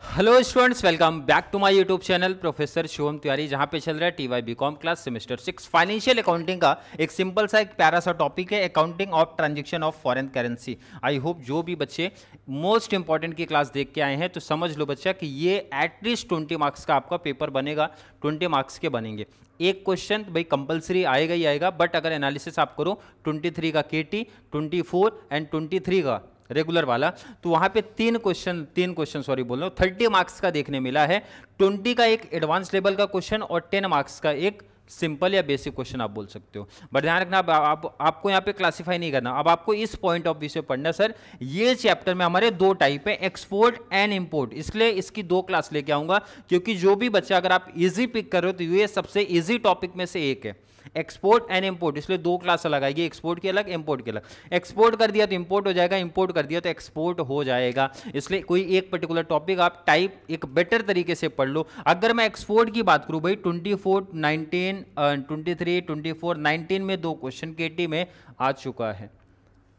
Hello students, welcome back to my YouTube channel professor Shivam Tiwari, जहां पे चल रहा है TY BCom class semester 6 financial accounting का एक सिंपल सा एक प्यारा सा टॉपिक है, accounting of transaction of foreign currency. I hope जो भी बच्चे मोस्ट इंपॉर्टेंट की क्लास देख के आए हैं तो समझ लो बच्चा कि ये एटलीस्ट 20 मार्क्स का आपका पेपर बनेगा, 20 मार्क्स के बनेंगे। एक क्वेश्चन भाई कंपलसरी आएगा ही आएगा, बट अगर एनालिसिस आप करो 23 का केटी, 24 एंड 23 का रेगुलर वाला, तो वहां पे तीन क्वेश्चन सॉरी बोल रहा हूं, 30 मार्क्स का देखने मिला है। 20 का एक एडवांस लेवल का क्वेश्चन और 10 मार्क्स का एक सिंपल या बेसिक क्वेश्चन आप बोल सकते हो। बट ध्यान रखना, आपको यहाँ पे क्लासिफाई नहीं करना, अब आपको इस पॉइंट ऑफ व्यू से पढ़ना। सर ये चैप्टर में हमारे दो टाइप है, एक्सपोर्ट एंड इंपोर्ट, इसलिए इसकी दो क्लास लेके आऊंगा, क्योंकि जो भी बच्चा अगर आप इजी पिक कर रहे हो तो ये सबसे इजी टॉपिक में से एक है, एक्सपोर्ट एंड इंपोर्ट। इसलिए दो क्लास लगाएगी, एक्सपोर्ट की अलग, इंपोर्ट की अलग। एक्सपोर्ट कर दिया तो इंपोर्ट हो जाएगा, इंपोर्ट कर दिया तो एक्सपोर्ट हो जाएगा। इसलिए कोई एक पर्टिकुलर टॉपिक आप टाइप एक बेटर तरीके से पढ़ लो। अगर मैं एक्सपोर्ट की बात करूं भाई, 24, 19, 23, 24, 19 में दो क्वेश्चन केटी में आ चुका है।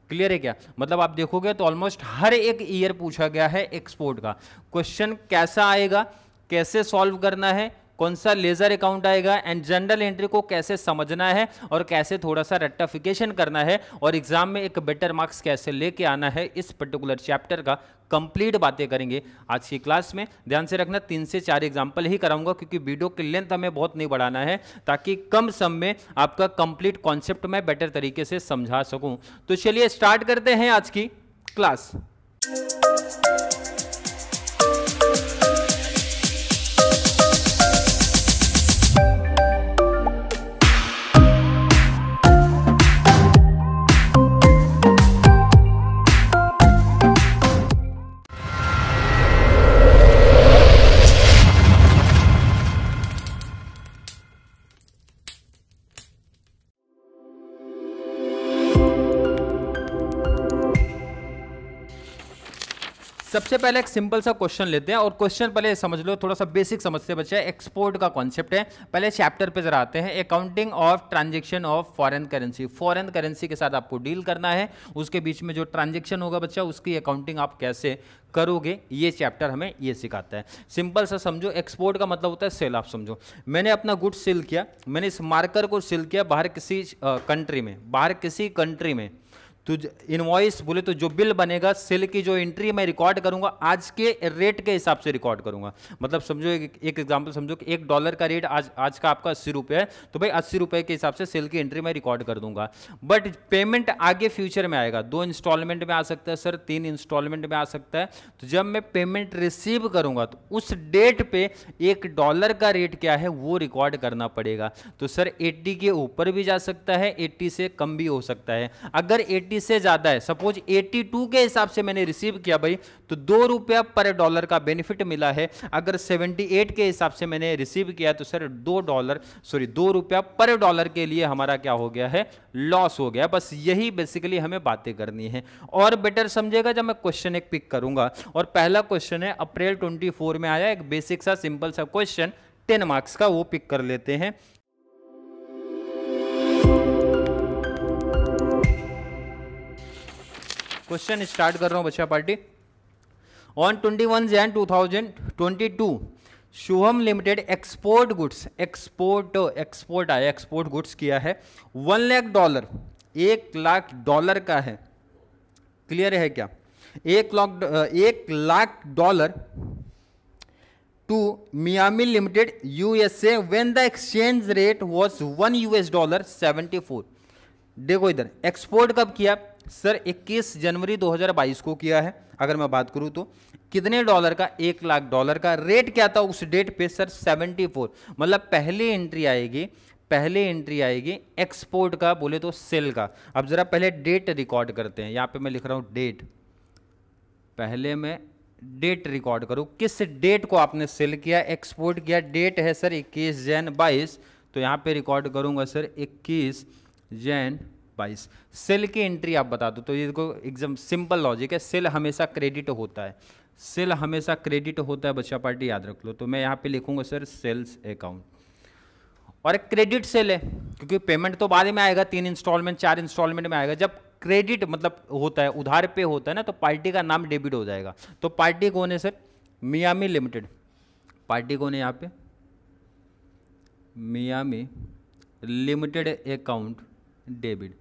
क्लियर है क्या? मतलब आप देखोगे तो ऑलमोस्ट हर एक ईयर पूछा गया है एक्सपोर्ट का क्वेश्चन। कैसा आएगा, कैसे सॉल्व करना है, कौन सा लेजर अकाउंट आएगा, एंड जनरल एंट्री को कैसे समझना है और कैसे थोड़ा सा रेक्टिफिकेशन करना है, और एग्जाम में एक बेटर मार्क्स कैसे लेके आना है, इस पर्टिकुलर चैप्टर का कंप्लीट बातें करेंगे आज की क्लास में। ध्यान से रखना, 3 से 4 एग्जाम्पल ही कराऊंगा, क्योंकि वीडियो की लेंथ हमें बहुत नहीं बढ़ाना है, ताकि कम समय में आपका कंप्लीट कॉन्सेप्ट मैं बेटर तरीके से समझा सकूं। तो चलिए स्टार्ट करते हैं आज की क्लास। सबसे पहले एक सिंपल सा क्वेश्चन लेते हैं, और क्वेश्चन पहले समझ लो, थोड़ा सा बेसिक समझते बच्चे। एक्सपोर्ट का कॉन्सेप्ट है, पहले चैप्टर पे जरा आते हैं। Accounting of transaction of foreign currency, foreign currency के साथ आपको डील करना है, उसके बीच में जो ट्रांजैक्शन होगा बच्चा, उसकी अकाउंटिंग आप कैसे करोगे, ये चैप्टर हमें ये सिखाता है। सिंपल सा समझो, एक्सपोर्ट का मतलब होता है सेल। आप समझो मैंने अपना गुड सेल किया, मैंने इस मार्कर को सेल किया बाहर किसी कंट्री में, बाहर किसी कंट्री में, तो इनवॉइस बोले तो जो बिल बनेगा, सेल की जो एंट्री मैं रिकॉर्ड करूंगा आज के रेट के हिसाब से रिकॉर्ड करूंगा। मतलब समझो एक एग्जांपल समझो कि $1 का रेट आज का आपका 80 रुपये है, तो भाई 80 रुपये के हिसाब से सेल की एंट्री मैं रिकॉर्ड कर दूंगा। बट पेमेंट आगे फ्यूचर में आएगा, 2 इंस्टॉलमेंट में आ सकता है सर, 3 इंस्टॉलमेंट में आ सकता है। तो जब मैं पेमेंट रिसीव करूंगा तो उस डेट पे $1 का रेट क्या है वो रिकॉर्ड करना पड़ेगा। तो सर 80 के ऊपर भी जा सकता है, 80 से कम भी हो सकता है। अगर 80 से ज्यादा है, सपोज 82 के हिसाब से मैंने रिसीव किया भाई, तो $2 पर $1 का बेनिफिट मिला है। अगर 78 के हिसाब से मैंने रिसीव किया तो सर $2 पर $1 के लिए हमारा क्या हो गया है, लॉस हो गया। बस यही बेसिकली हमें बातें करनी है, और बेटर समझेगा जब मैं क्वेश्चन एक पिक करूंगा। और पहला क्वेश्चन है अप्रैल 24 में आया, एक बेसिक सा सिंपल सा क्वेश्चन 10 मार्क्स का, वो पिक कर लेते हैं। क्वेश्चन स्टार्ट कर रहा हूं बच्चा party. On 21 Jan 2022 Shubham limited export goods, export आया, एक्सपोर्ट गुड्स किया है $1 लाख, $1 लाख का है। क्लियर है क्या? $1 lakh to Miami limited USA when the exchange rate was $1 देखो इधर, एक्सपोर्ट कब किया सर? 21 जनवरी 2022 को किया है। अगर मैं बात करूं तो कितने $1 का? $1 लाख का। रेट क्या था उस डेट पे सर? 74। मतलब पहली एंट्री आएगी एक्सपोर्ट का, बोले तो सेल का। अब जरा पहले डेट रिकॉर्ड करते हैं, यहां पे मैं लिख रहा हूं डेट, पहले मैं डेट रिकॉर्ड करूं, किस डेट को आपने सेल किया, एक्सपोर्ट किया। डेट है सर 21 जन 22, तो यहां पे रिकॉर्ड करूंगा सर 21 जन 22। सेल की एंट्री आप बता दो, तो ये देखो एकदम सिंपल लॉजिक है, सेल हमेशा क्रेडिट होता है, सेल हमेशा क्रेडिट होता है बच्चा पार्टी, याद रख लो। तो मैं यहाँ पे लिखूंगा सर सेल्स अकाउंट, और क्रेडिट सेल है, क्योंकि पेमेंट तो बाद में आएगा, 3 इंस्टॉलमेंट 4 इंस्टॉलमेंट में आएगा। जब क्रेडिट मतलब होता है, उधार पे होता है ना, तो पार्टी का नाम डेबिट हो जाएगा। तो पार्टी कौन है सर? मियामी लिमिटेड, पार्टी कौन है यहाँ पे, मियामी लिमिटेड अकाउंट डेबिट,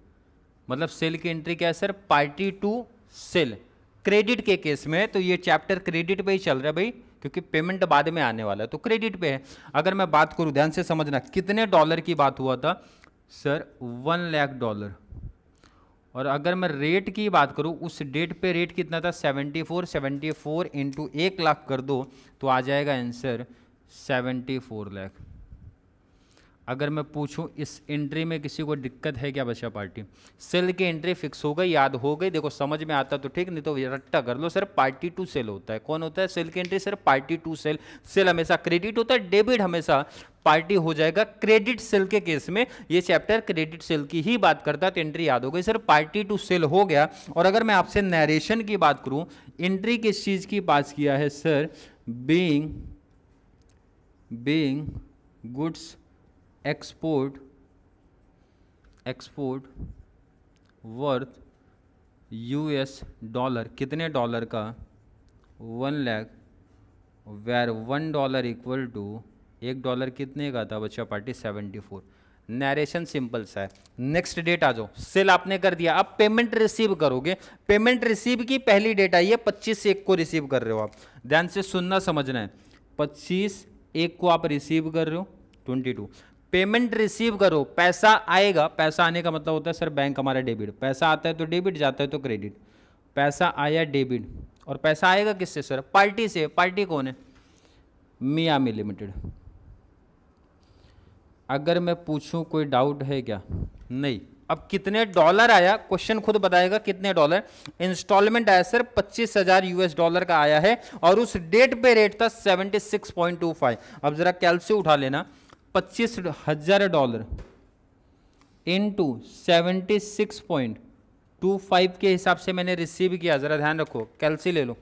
मतलब सेल की एंट्री क्या है sir, party to sale. Credit के केस में तो ये चैप्टर क्रेडिट पे ही चल रहा है भाई, क्योंकि पेमेंट बाद में आने वाला है तो क्रेडिट पे है। अगर मैं बात करूं, ध्यान से समझना, कितने डॉलर की बात हुआ था सर, $1,00,000। और अगर मैं रेट की बात करूं, उस डेट पे रेट कितना था 74 इंटू 1,00,000 कर दो तो आ जाएगा आंसर 74 लाख। अगर मैं पूछूं इस एंट्री में किसी को दिक्कत है क्या बच्चा पार्टी, सेल की एंट्री फिक्स हो गई, याद हो गई, देखो समझ में आता तो ठीक, नहीं तो रट्टा कर लो सर, पार्टी टू सेल होता है। कौन होता है सेल की entry sir, party to sale. Sale हमेशा क्रेडिट होता है, डेबिट हमेशा पार्टी हो जाएगा। क्रेडिट सेल के केस में ये चैप्टर क्रेडिट सेल की ही बात करता है, तो एंट्री याद हो गई सर, पार्टी टू सेल हो गया। और अगर मैं आपसे नरेशन की बात करूं, एंट्री किस चीज की पास किया है sir, being goods export worth $, कितने डॉलर का, 1,00,000, वेर $1 इक्वल टू $1 कितने का था बच्चा पार्टी, 74। नरेशन सिंपल सा है। नेक्स्ट डेट आ जाओ, सेल आपने कर दिया, अब पेमेंट रिसीव करोगे। पेमेंट रिसीव की पहली डेट आई है 25/1 को रिसीव कर रहे हो आप, ध्यान से सुनना समझना है, 25/1 को आप रिसीव कर रहे हो 22। पेमेंट रिसीव करो, पैसा आएगा, पैसा आने का मतलब होता है सर बैंक हमारा डेबिट, पैसा आता है तो डेबिट, जाता है तो क्रेडिट। पैसा आया डेबिट, और पैसा आएगा किससे सर, पार्टी से। पार्टी कौन है, मियामी लिमिटेड। अगर मैं पूछूं कोई डाउट है क्या, नहीं। अब कितने डॉलर आया, क्वेश्चन खुद बताएगा कितने डॉलर। इंस्टॉलमेंट आया सर $25,000 का आया है, और उस डेट पे रेट था 76.25। अब जरा कैलसी उठा लेना, $25,000 इंटू 76.25 के हिसाब से मैंने रिसीव किया, जरा ध्यान रखो, कैलसी ले लो,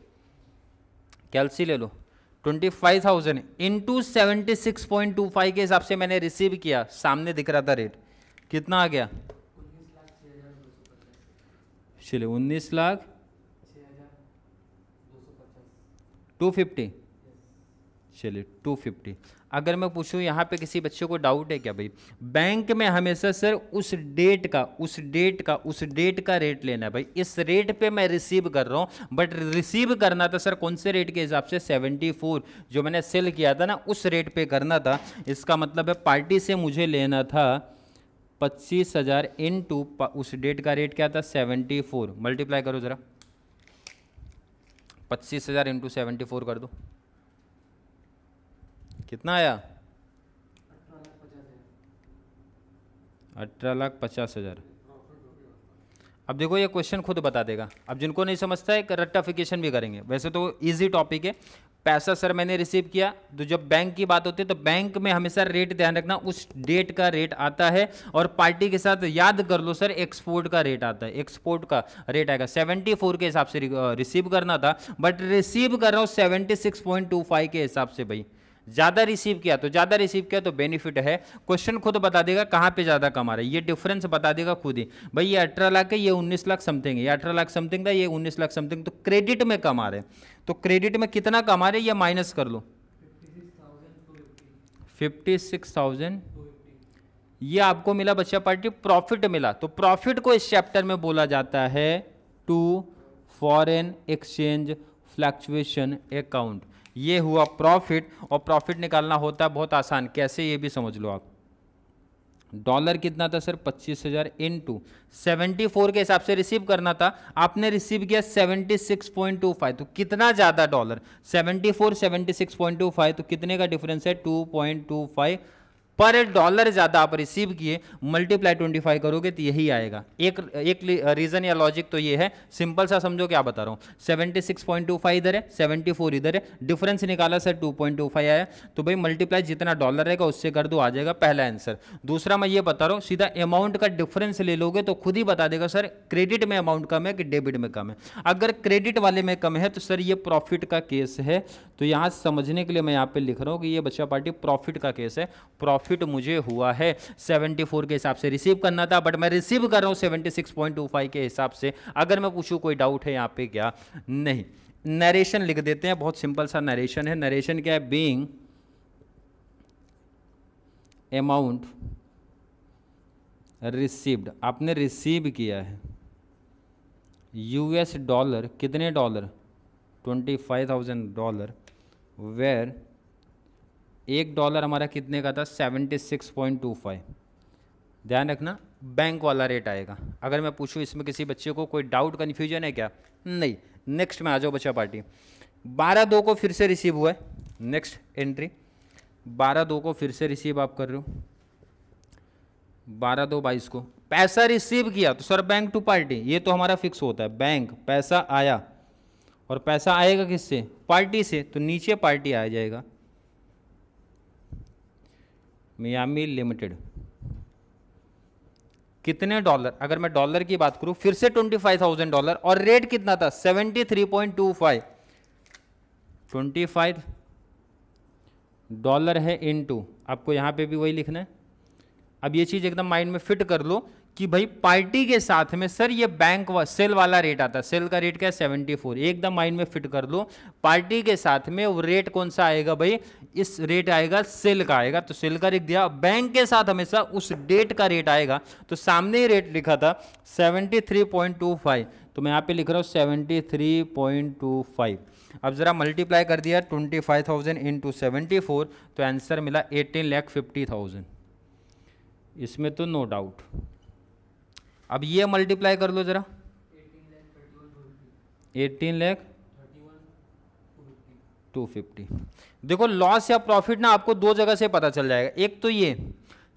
25,000 इंटू 76.25 के हिसाब से मैंने रिसीव किया, सामने दिख रहा था रेट, कितना आ गया, चलिए 19,02,50, चलिए 250। अगर मैं पूछूं यहाँ पे किसी बच्चे को डाउट है क्या भाई, बैंक में हमेशा सर उस डेट का रेट लेना है भाई, इस रेट पे मैं रिसीव कर रहा हूँ, बट रिसीव करना था सर कौन से रेट के हिसाब से, 74 जो मैंने सेल किया था ना उस रेट पे करना था। इसका मतलब है पार्टी से मुझे लेना था 25,000 इंटू उस डेट का रेट क्या था 74, मल्टीप्लाई करो जरा, 25,000 इंटू 74 कर दो, कितना आया, 18,50,000। अब देखो ये क्वेश्चन खुद बता देगा, अब जिनको नहीं समझता है रट्टाफिकेशन भी करेंगे, वैसे तो इजी टॉपिक है। पैसा सर मैंने रिसीव किया, तो जब बैंक की बात होती है तो बैंक में हमेशा रेट ध्यान रखना, उस डेट का रेट आता है, और पार्टी के साथ याद कर लो सर एक्सपोर्ट का रेट आता है, एक्सपोर्ट का रेट आएगा 74 के हिसाब से रिसीव करना था, बट रिसीव कर रहा हूँ 76.25 के हिसाब से भाई, ज्यादा रिसीव किया तो बेनिफिट है। क्वेश्चन खुद बता देगा कहां पे ज्यादा कमा रहा है, ये डिफरेंस बता देगा खुद ही, भाई ये 18 लाख है, ये 19 लाख समथिंग है, ये 18 लाख समथिंग था, ये 19 लाख समथिंग, तो क्रेडिट में कमा रहे, तो क्रेडिट में कितना कमा रहे ये माइनस कर लो, 56,000 ये आपको मिला बच्चा पार्टी, प्रॉफिट मिला। तो प्रॉफिट को इस चैप्टर में बोला जाता है to foreign exchange fluctuation account. ये हुआ प्रॉफिट, और प्रॉफिट निकालना होता है बहुत आसान, कैसे ये भी समझ लो आप। डॉलर कितना था सर 25,000 इंटू 74 के हिसाब से रिसीव करना था, आपने रिसीव किया 76.25, तो कितना ज्यादा डॉलर, 74 76.25, तो कितने का डिफरेंस है 2.25 पर डॉलर ज्यादा आप रिसीव किए, मल्टीप्लाई 25 करोगे तो यही आएगा। एक रीजन या लॉजिक तो ये है, सिंपल सा समझो क्या बता रहा हूँ, 76.25 इधर है, 74 इधर है, डिफरेंस निकाला सर 2.25 आया, तो भाई मल्टीप्लाई जितना डॉलर रहेगा उससे कर दो, आ जाएगा पहला आंसर। दूसरा मैं ये बता रहा हूँ, सीधा अमाउंट का डिफरेंस ले लोगे तो खुद ही बता देगा सर क्रेडिट में अमाउंट कम है कि डेबिट में कम है। अगर क्रेडिट वाले में कम है तो सर ये प्रॉफिट का केस है, तो यहाँ समझने के लिए मैं यहाँ पे लिख रहा हूँ कि ये बच्चा पार्टी प्रॉफिट का केस है। प्रॉफिट मुझे हुआ है 74 के हिसाब से रिसीव करना था, बट मैं रिसीव कर रहा हूं 76.25 के हिसाब से। अगर मैं पूछूं कोई डाउट है यहां पे क्या, नहीं। नरेशन लिख देते हैं, बहुत सिंपल सा नरेशन है। नरेशन क्या है? बीइंग अमाउंट रिसीव्ड, आपने रिसीव किया है US डॉलर, कितने डॉलर? $25,000, वेयर $1 हमारा कितने का था? 76.25। ध्यान रखना बैंक वाला रेट आएगा। अगर मैं पूछूं इसमें किसी बच्चे को कोई डाउट कन्फ्यूजन है क्या? नहीं। नेक्स्ट में आ जाओ बच्चा पार्टी। 12/2 को फिर से रिसीव हुआ है, नेक्स्ट एंट्री 12/2 को फिर से रिसीव आप कर रहे हो, 12/2/22 को पैसा रिसीव किया तो सर बैंक टू पार्टी, ये तो हमारा फिक्स होता है। बैंक पैसा आया और पैसा आएगा किससे? पार्टी से, तो नीचे पार्टी आ जाएगा मियामी लिमिटेड। कितने डॉलर? अगर मैं डॉलर की बात करूं फिर से $25,000 और रेट कितना था? 73.25। $25 है इनटू, आपको यहां पे भी वही लिखना है। अब ये चीज एकदम माइंड में फिट कर लो कि भाई पार्टी के साथ में सर ये बैंक सेल वाला रेट आता है। सेल का रेट क्या है? 74। एकदम माइंड में फिट कर लो, पार्टी के साथ में वो रेट कौन सा आएगा भाई? इस रेट आएगा, सेल का आएगा, तो सेल का लिख दिया। बैंक के साथ हमेशा उस डेट का रेट आएगा, तो सामने ही रेट लिखा था 73.25, तो मैं यहाँ पे लिख रहा हूँ 73.25। अब जरा मल्टीप्लाई कर दिया 25,000 इंटू 74, तो आंसर मिला 18,50,000। इसमें तो नो डाउट। अब ये मल्टीप्लाई कर लो जरा, 18,31,250। देखो लॉस या प्रॉफिट ना आपको दो जगह से पता चल जाएगा। एक तो ये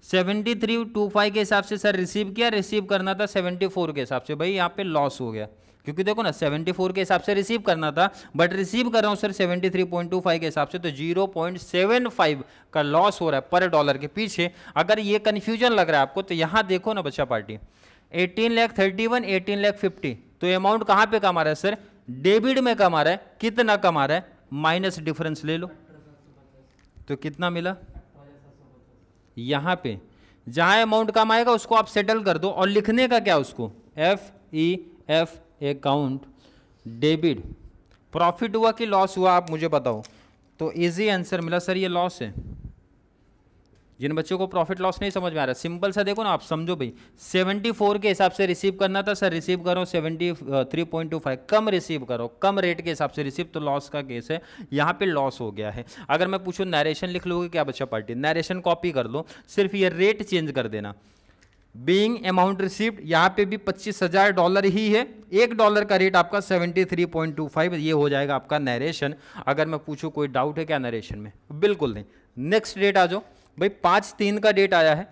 73.25 के हिसाब से सर रिसीव किया, रिसीव करना था 74 के हिसाब से, भाई यहाँ पे लॉस हो गया, क्योंकि देखो ना 74 के हिसाब से रिसीव करना था, बट रिसीव कर रहा हूँ सर 73.25 के हिसाब से, तो 0.75 का लॉस हो रहा है पर डॉलर के पीछे। अगर ये कन्फ्यूजन लग रहा है आपको तो यहाँ देखो ना बच्चा पार्टी, 18,31,000, 18,50,000, तो अमाउंट कहाँ पे कमा रहा है सर? डेबिट में कमा रहा है। कितना कमा रहा है? माइनस डिफरेंस ले लो, तो कितना मिला? यहाँ पे जहाँ अमाउंट कम आएगा उसको आप सेटल कर दो, और लिखने का क्या उसको? FEF account debit. प्रॉफिट हुआ कि लॉस हुआ आप मुझे बताओ, तो इजी आंसर मिला सर ये लॉस है। जिन बच्चों को प्रॉफिट लॉस नहीं समझ में आ रहा, सिंपल सा देखो ना, आप समझो भाई 74 के हिसाब से रिसीव करना था सर, रिसीव करो 73.25, कम रिसीव करो, कम रेट के हिसाब से रिसीव, तो लॉस का केस है, यहाँ पे लॉस हो गया है। अगर मैं पूछूं नरेशन लिख लोगे क्या बच्चा पार्टी? नरेशन कॉपी कर लो, सिर्फ ये रेट चेंज कर देना। बीइंग अमाउंट रिसीव्ड, यहाँ पे भी $25,000 ही है, $1 का रेट आपका 73.25, ये हो जाएगा आपका नरेशन। अगर मैं पूछूं कोई डाउट है क्या नरेशन में? बिल्कुल नहीं। नेक्स्ट डेट आ जाओ भाई, 5/3 का डेट आया है।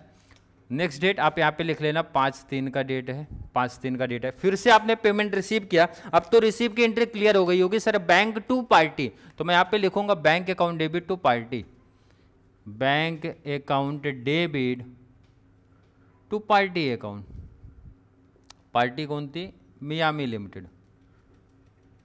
नेक्स्ट डेट आप यहाँ पे लिख लेना, 5/3 का डेट है, 5/3 का डेट है। फिर से आपने पेमेंट रिसीव किया, अब तो रिसीव की एंट्री क्लियर हो गई होगी सर, बैंक टू पार्टी, तो मैं यहाँ पे लिखूंगा bank account debit to party, bank account debit to party account. Party कौन थी? Miami limited.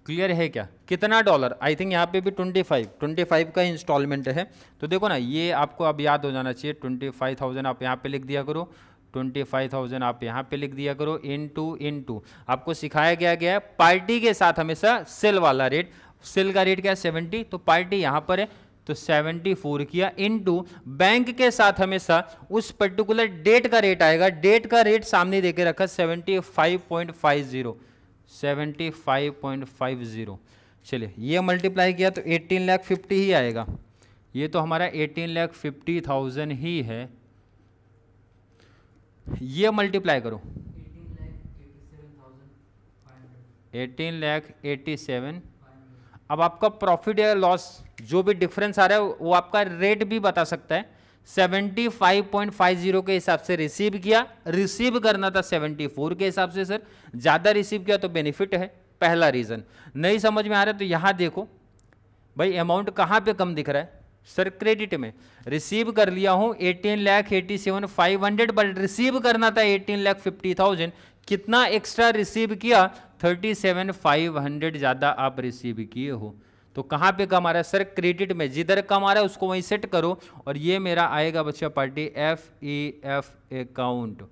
क्लियर है क्या? कितना डॉलर? आई थिंक यहाँ पे भी 25 का इंस्टॉलमेंट है, तो देखो ना ये आपको अब याद हो जाना चाहिए। 25,000 आप यहाँ पे लिख दिया करो, 25,000 आप यहाँ पे लिख दिया करो, इनटू आपको सिखाया गया है पार्टी के साथ हमेशा सेल वाला रेट, सेल का रेट क्या है 70, तो पार्टी यहाँ पर है तो 74 किया, इनटू बैंक के साथ हमेशा उस पर्टिकुलर डेट का रेट आएगा, डेट का रेट सामने देके रखा 75.50। चलिए ये मल्टीप्लाई किया तो 18,50,000 ही आएगा, ये तो हमारा 18,50,000 ही है। ये मल्टीप्लाई करो 18,87,000। अब आपका प्रॉफिट या लॉस जो भी डिफरेंस आ रहा है वो आपका रेट भी बता सकता है। 75.50 के हिसाब से रिसीव किया, रिसीव करना था 74 के हिसाब से सर, ज़्यादा रिसीव किया तो बेनिफिट है, पहला रीज़न। नहीं समझ में आ रहा है तो यहाँ देखो भाई अमाउंट कहाँ पे कम दिख रहा है सर? क्रेडिट में रिसीव कर लिया हूँ 18,87,500, बट रिसीव करना था 18,50,000, कितना एक्स्ट्रा रिसीव किया? 37,500 ज़्यादा आप रिसीव किए हो, तो कहाँ पे कम आ रहा है सर? क्रेडिट में। जिधर कम आ रहा है उसको वहीं सेट करो, और ये मेरा आएगा बच्चा पार्टी FEF अकाउंट।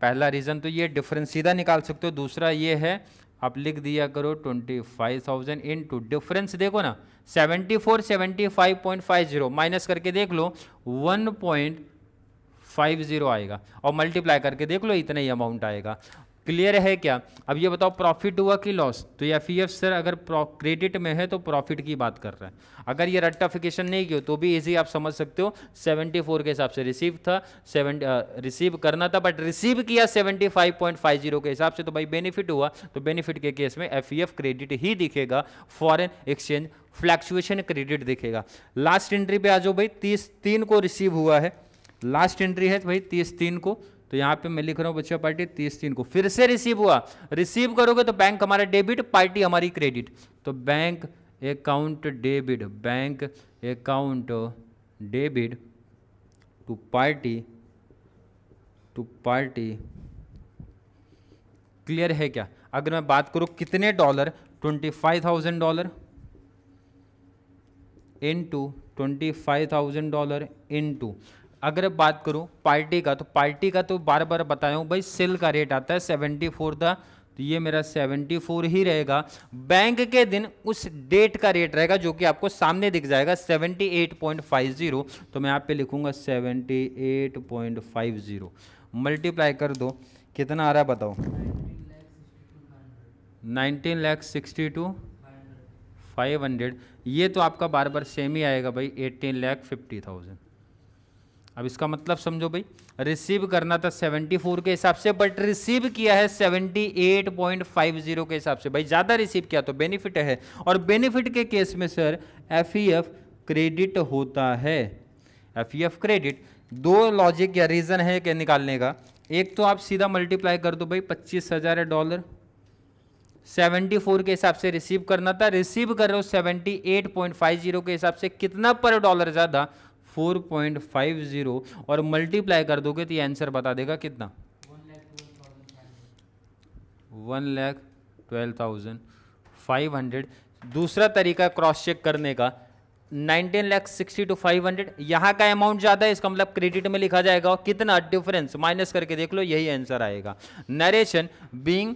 पहला रीज़न तो ये डिफरेंस सीधा निकाल सकते हो, दूसरा ये है आप लिख दिया करो 25,000 इंटू डिफरेंस देखो ना 74 75.50 माइनस करके देख लो 1.50 आएगा और मल्टीप्लाई करके देख लो इतना ही अमाउंट आएगा। क्लियर है क्या? अब ये बताओ प्रॉफिट हुआ कि लॉस? तो ये एफईएफ सर अगर क्रेडिट में है तो प्रॉफिट की बात कर रहा है। अगर ये रट्टाफिकेशन नहीं किया तो भी इजी आप समझ सकते हो 74 के हिसाब से रिसीव था, रिसीव करना था बट रिसीव किया 75.50 के हिसाब से, तो भाई बेनिफिट हुआ। तो बेनिफिट के केस में एफईएफ क्रेडिट ही दिखेगा, फॉरेन एक्सचेंज फ्लैक्चुएशन क्रेडिट दिखेगा। लास्ट एंट्री पे आ जाओ भाई, 30/3 को रिसीव हुआ है, लास्ट एंट्री है भाई 30/3 को, तो यहाँ पे मैं लिख रहा हूँ बच्चा पार्टी 30/3 को फिर से रिसीव हुआ। रिसीव करोगे तो बैंक हमारा डेबिट, पार्टी हमारी क्रेडिट, तो bank account debit, bank account debit to party. Clear है क्या? अगर मैं बात करूँ कितने डॉलर, $25,000 इनटू $25,000 इनटू, अगर बात करूं पार्टी का, तो पार्टी का तो बार बार बताया हूं भाई, सेल का रेट आता है 74 था, तो ये मेरा 74 ही रहेगा। बैंक के दिन उस डेट का रेट रहेगा जो कि आपको सामने दिख जाएगा 78.50, तो मैं यहाँ पे लिखूंगा 78.50, मल्टीप्लाई कर दो कितना आ रहा है बताओ, 19,62,500। ये तो आपका बार बार सेम ही आएगा भाई 18,50,000। अब इसका मतलब समझो भाई, रिसीव करना था 74 के हिसाब से बट रिसीव किया है 78.50 के हिसाब से। भाई ज़्यादा रिसीव किया तो बेनिफिट है, और बेनिफिट के केस में सर एफईएफ क्रेडिट होता है। एफईएफ क्रेडिट, दो लॉजिक या रीज़न है कि निकालने का। एक तो आप सीधा मल्टीप्लाई कर दो भाई, $25,000 74 के हिसाब से रिसीव करना था, रिसीव कर रहे हो 78.50 के हिसाब से, कितना पर डॉलर ज़्यादा, 4.50, और मल्टीप्लाई कर दोगे तो ये आंसर बता देगा कितना, 1,12,500। दूसरा तरीका क्रॉस चेक करने का, 19,62,500, यहाँ का अमाउंट ज़्यादा है, इसका मतलब क्रेडिट में लिखा जाएगा, और कितना डिफरेंस माइनस करके देख लो, यही आंसर आएगा। Narration being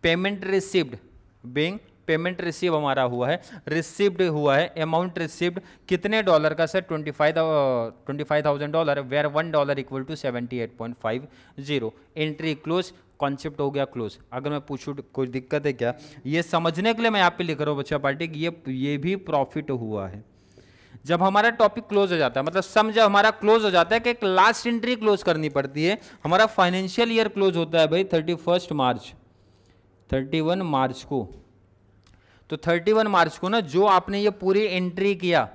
payment received, being payment receive हमारा हुआ है, रिसीव्ड हुआ है, अमाउंट रिसीव्ड कितने डॉलर का sir, $25,000, where $1 equal to 78.50। Entry close, concept हो गया क्लोज। अगर मैं पूछूँ कोई दिक्कत है क्या, ये समझने के लिए मैं यहाँ पे लिख रहा हूँ बच्चा पार्टी कि ये भी प्रॉफिट हुआ है। जब हमारा टॉपिक क्लोज हो जाता है, मतलब सम जब हमारा क्लोज हो जाता है कि एक लास्ट एंट्री क्लोज करनी पड़ती है। हमारा फाइनेंशियल ईयर क्लोज होता है भाई 31 मार्च को, तो 31 मार्च को ना जो आपने ये पूरी एंट्री किया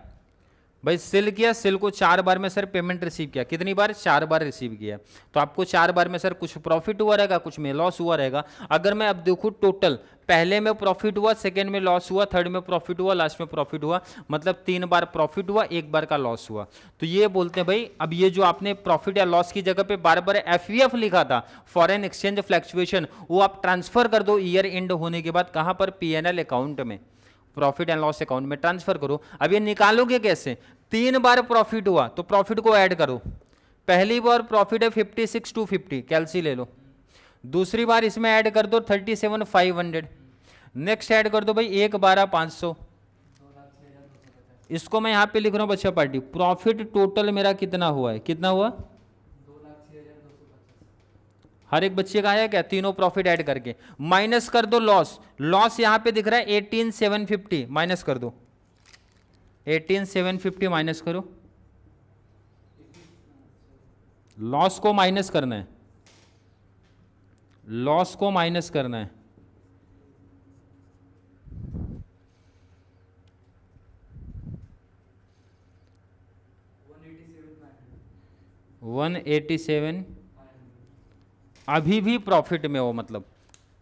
भाई, सेल किया, सेल को 4 बार में सर पेमेंट रिसीव किया, कितनी बार, 4 बार रिसीव किया, तो आपको 4 बार में सर कुछ प्रॉफिट हुआ रहेगा, कुछ में लॉस हुआ रहेगा। अगर मैं अब देखूँ टोटल, पहले में प्रॉफिट हुआ, सेकेंड में लॉस हुआ, थर्ड में प्रॉफिट हुआ, लास्ट में प्रॉफिट हुआ, मतलब 3 बार प्रॉफिट हुआ, 1 बार का लॉस हुआ। तो ये बोलते हैं भाई, अब ये जो आपने प्रॉफिट या लॉस की जगह पे बार बार एफईएफ लिखा था, फॉरेन एक्सचेंज फ्लैक्चुएशन, वो आप ट्रांसफर कर दो ईयर एंड होने के बाद, कहाँ पर, पीएनएल अकाउंट में, प्रॉफिट एंड लॉस अकाउंट में ट्रांसफर करो। अब ये निकालोगे कैसे, 3 बार प्रॉफिट हुआ तो प्रॉफिट को ऐड करो। पहली बार प्रॉफिट है 56,250, कैलसी ले लो, दूसरी बार इसमें ऐड कर दो 37,500, नेक्स्ट ऐड कर दो भाई 1,12,500। इसको मैं यहां पे लिख रहा हूं बच्चा पार्टी, प्रॉफिट टोटल मेरा कितना हुआ है, कितना हुआ, 2,06,250। हर एक बच्चे का आया क्या, तीनों प्रॉफिट ऐड करके, माइनस कर दो लॉस। लॉस यहां पे दिख रहा है 18,750, माइनस कर दो 18,750, माइनस करो, लॉस को माइनस करना है, लॉस को माइनस करना है, 187 अभी भी प्रॉफिट में हो, मतलब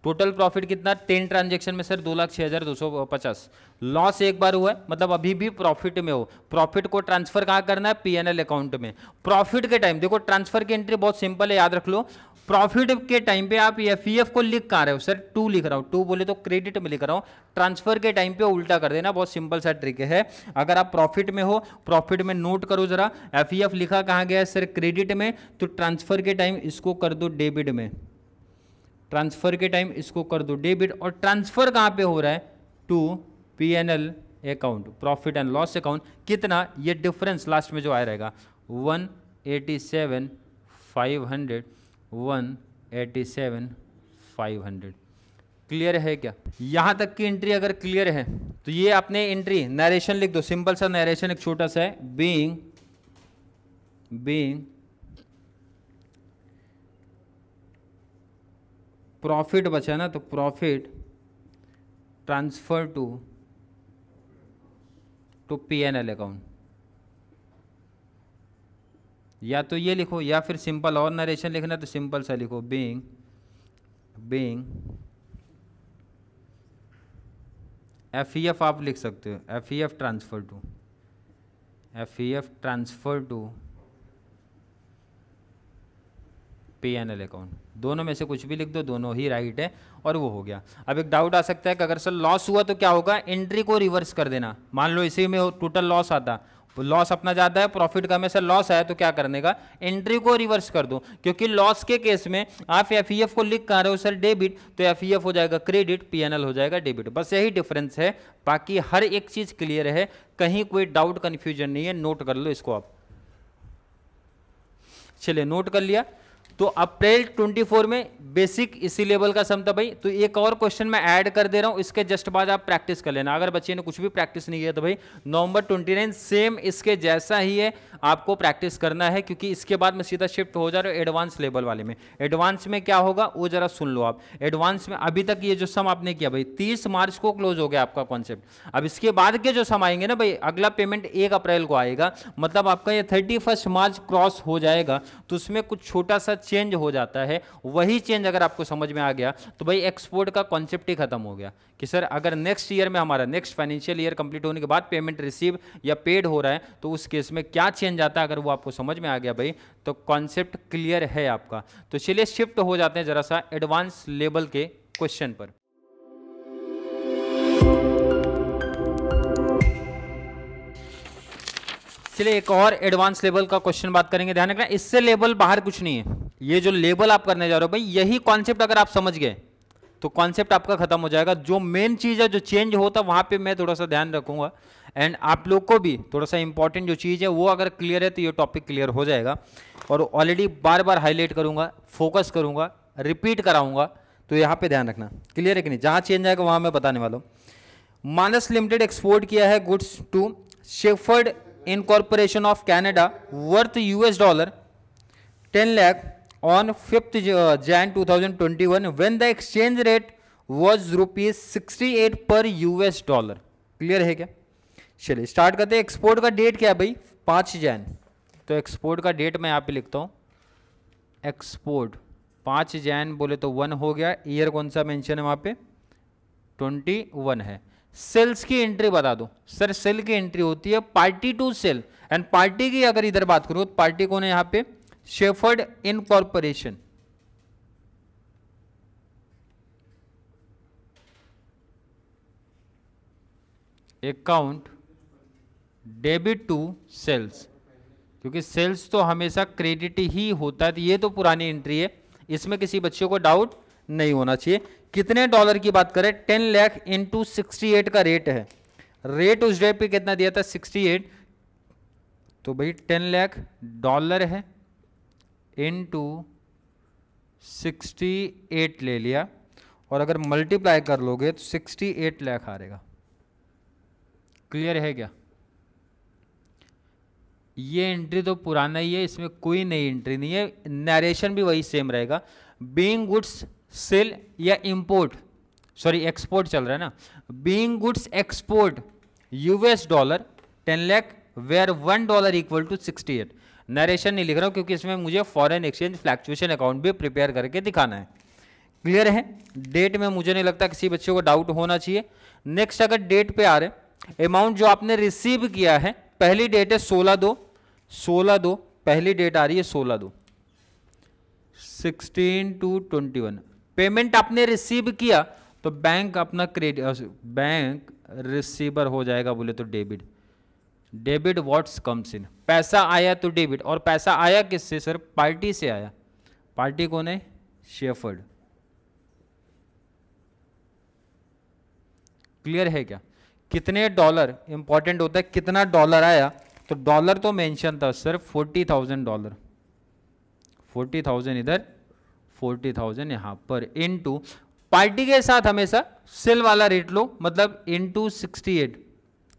टोटल प्रॉफिट कितना, 10 ट्रांजेक्शन में सर 2,06,250, लॉस एक बार हुआ है, मतलब अभी भी प्रॉफिट में हो। प्रॉफिट को ट्रांसफर कहाँ करना है, पीएनएल अकाउंट में। प्रॉफिट के टाइम देखो, ट्रांसफर की एंट्री बहुत सिंपल है, याद रख लो। प्रॉफिट के टाइम पे आप एफईएफ को लिख कहाँ रहे हो सर, 2 लिख रहा हूँ, 2 बोले तो क्रेडिट में लिख रहा हूँ, ट्रांसफर के टाइम पे उल्टा कर देना, बहुत सिंपल सा ट्रिक है। अगर आप प्रॉफिट में हो, प्रॉफिट में नोट करो जरा, एफईएफ लिखा कहाँ गया है सर, क्रेडिट में, तो ट्रांसफर के टाइम इसको कर दो डेबिट में, ट्रांसफर के टाइम इसको कर दो डेबिट, और ट्रांसफर कहाँ पे हो रहा है, to P&L account, profit and loss account. कितना, ये डिफरेंस लास्ट में जो आया रहेगा 187,500, 187,500। क्लियर है क्या? यहां तक की एंट्री अगर क्लियर है तो ये आपने एंट्री नरेशन लिख दो, सिंपल सा नरेशन एक छोटा सा है, बीइंग प्रॉफिट बचा ना, तो profit transfer to P&L account, या तो ये लिखो या फिर सिंपल और नरेशन लिखना तो सिंपल सा लिखो, बीइंग FEF आप लिख सकते हो, FEF transfer to P&L account. दोनों में से कुछ भी लिख दो, दोनों ही राइट है और वो हो गया। अब एक डाउट आ सकता है कि अगर सर लॉस हुआ तो क्या होगा, एंट्री को रिवर्स कर देना। मान लो इसी में टोटल लॉस आता, लॉस अपना जाता है, प्रॉफिट का में से लॉस आया तो क्या करने का, एंट्री को रिवर्स कर दो, क्योंकि लॉस के केस में आप FEF को लिख कर रहे हो सर डेबिट, तो FEF हो जाएगा क्रेडिट, P&L हो जाएगा डेबिट। बस यही डिफरेंस है, बाकी हर एक चीज क्लियर है, कहीं कोई डाउट कंफ्यूजन नहीं है। नोट कर लो इसको आप। चलिए नोट कर लिया। तो अप्रैल 24 में बेसिक इसी लेवल का सम था भाई। तो एक और क्वेश्चन मैं ऐड कर दे रहा हूं, इसके जस्ट बाद आप प्रैक्टिस कर लेना। अगर बच्चे ने कुछ भी प्रैक्टिस नहीं किया तो भाई नवंबर 29 सेम इसके जैसा ही है, आपको प्रैक्टिस करना है, क्योंकि इसके बाद मैं सीधा शिफ्ट हो जा रहा हूं एडवांस लेवल वाले में। एडवांस में क्या होगा वो जरा सुन लो आप। एडवांस में अभी तक ये जो सम आपने किया भाई 30 मार्च को क्लोज हो गया आपका कॉन्सेप्ट। अब इसके बाद के जो सम आएंगे ना भाई, अगला पेमेंट 1 अप्रैल को आएगा, मतलब आपका ये 31 मार्च क्रॉस हो जाएगा, तो उसमें कुछ छोटा सा चेंज हो जाता है। वही चेंज अगर आपको समझ में आ गया तो भाई एक्सपोर्ट का कॉन्सेप्ट ही खत्म हो गया कि सर अगर नेक्स्ट ईयर में हमारा नेक्स्ट फाइनेंशियल ईयर कंप्लीट होने के बाद पेमेंट रिसीव या पेड हो रहा है तो उस केस में क्या चेंज आता है, अगर वो आपको समझ में आ गया भाई तो कॉन्सेप्ट क्लियर है आपका। तो चलिए शिफ्ट हो जाते हैं जरा सा एडवांस लेवल के क्वेश्चन पर। चलिए एक और एडवांस लेवल का क्वेश्चन बात करेंगे। ध्यान रखना इससे लेवल बाहर कुछ नहीं है, ये जो लेवल आप करने जा रहे हो भाई यही कॉन्सेप्ट अगर आप समझ गए तो कॉन्सेप्ट आपका खत्म हो जाएगा। जो मेन चीज है जो चेंज होता वहां पे मैं थोड़ा सा ध्यान रखूंगा, एंड आप लोग को भी थोड़ा सा इंपॉर्टेंट जो चीज है वो अगर क्लियर है तो ये टॉपिक क्लियर हो जाएगा। और ऑलरेडी बार बार हाईलाइट करूंगा, फोकस करूंगा, रिपीट कराऊंगा, तो यहाँ पे ध्यान रखना। क्लियर है कि नहीं? जहां चेंज आएगा वहां मैं बताने वाला हूं। मानस लिमिटेड एक्सपोर्ट किया है goods to Shepherd incorporation of Canada worth $10 lakh on 5th Jan 2021 when the exchange rate was ₹68 per $। Clear है क्या? चलिए स्टार्ट करते हैं। एक्सपोर्ट का डेट क्या है भाई? 5 जैन। तो एक्सपोर्ट का डेट मैं यहाँ पे लिखता हूँ, एक्सपोर्ट 5 जैन बोले तो 1 हो गया। ईयर कौन सा मेंशन है वहाँ पे? 21 है। सेल्स की एंट्री बता दो सर। सेल की एंट्री होती है party to sale, and party की अगर इधर बात करूं तो पार्टी कौन है यहाँ पे? Shepherd incorporation. Account debit to sales, क्योंकि सेल्स तो हमेशा क्रेडिट ही होता है। तो ये तो पुरानी एंट्री है, इसमें किसी बच्चे को डाउट नहीं होना चाहिए। कितने डॉलर की बात करें? 10 लाख इंटू 68 का रेट है। रेट उस डे पे कितना दिया था? 68। तो भाई 10 लाख डॉलर है इंटू 68 ले लिया, और अगर मल्टीप्लाई कर लोगे तो 68 लाख आ रहेगा। क्लियर है क्या? ये एंट्री तो पुराना ही है, इसमें कोई नई एंट्री नहीं है। नरेशन भी वही सेम रहेगा। बीइंग गुड्स सेल या इंपोर्ट, सॉरी एक्सपोर्ट चल रहा है ना। Being goods export $10 10 lakh where $1 equal to 68। Narration नहीं लिख रहा हूं क्योंकि इसमें मुझे फॉरेन एक्सचेंज फ्लैक्चुएशन अकाउंट भी प्रिपेयर करके दिखाना है। क्लियर है? डेट में मुझे नहीं लगता किसी बच्चे को डाउट होना चाहिए। नेक्स्ट अगर डेट पे आ रहे, अमाउंट जो आपने रिसीव किया है, पहली डेट है 16/2 पहली डेट आ रही है 16/2 16 to 21। पेमेंट आपने रिसीव किया तो बैंक अपना क्रेडिट, बैंक रिसीवर हो जाएगा बोले तो debit. Debit what's comes in, पैसा आया तो डेबिट। और पैसा आया किससे सर? पार्टी से आया। पार्टी कौन है? शेफर्ड। क्लियर है क्या? कितने डॉलर इंपॉर्टेंट होता है, कितना डॉलर आया, तो डॉलर तो मेंशन था सर $40,000, 40,000 इधर, 40,000 यहां पर, इनटू पार्टी के साथ हमेशा सेल वाला रेट लो, मतलब इनटू 68,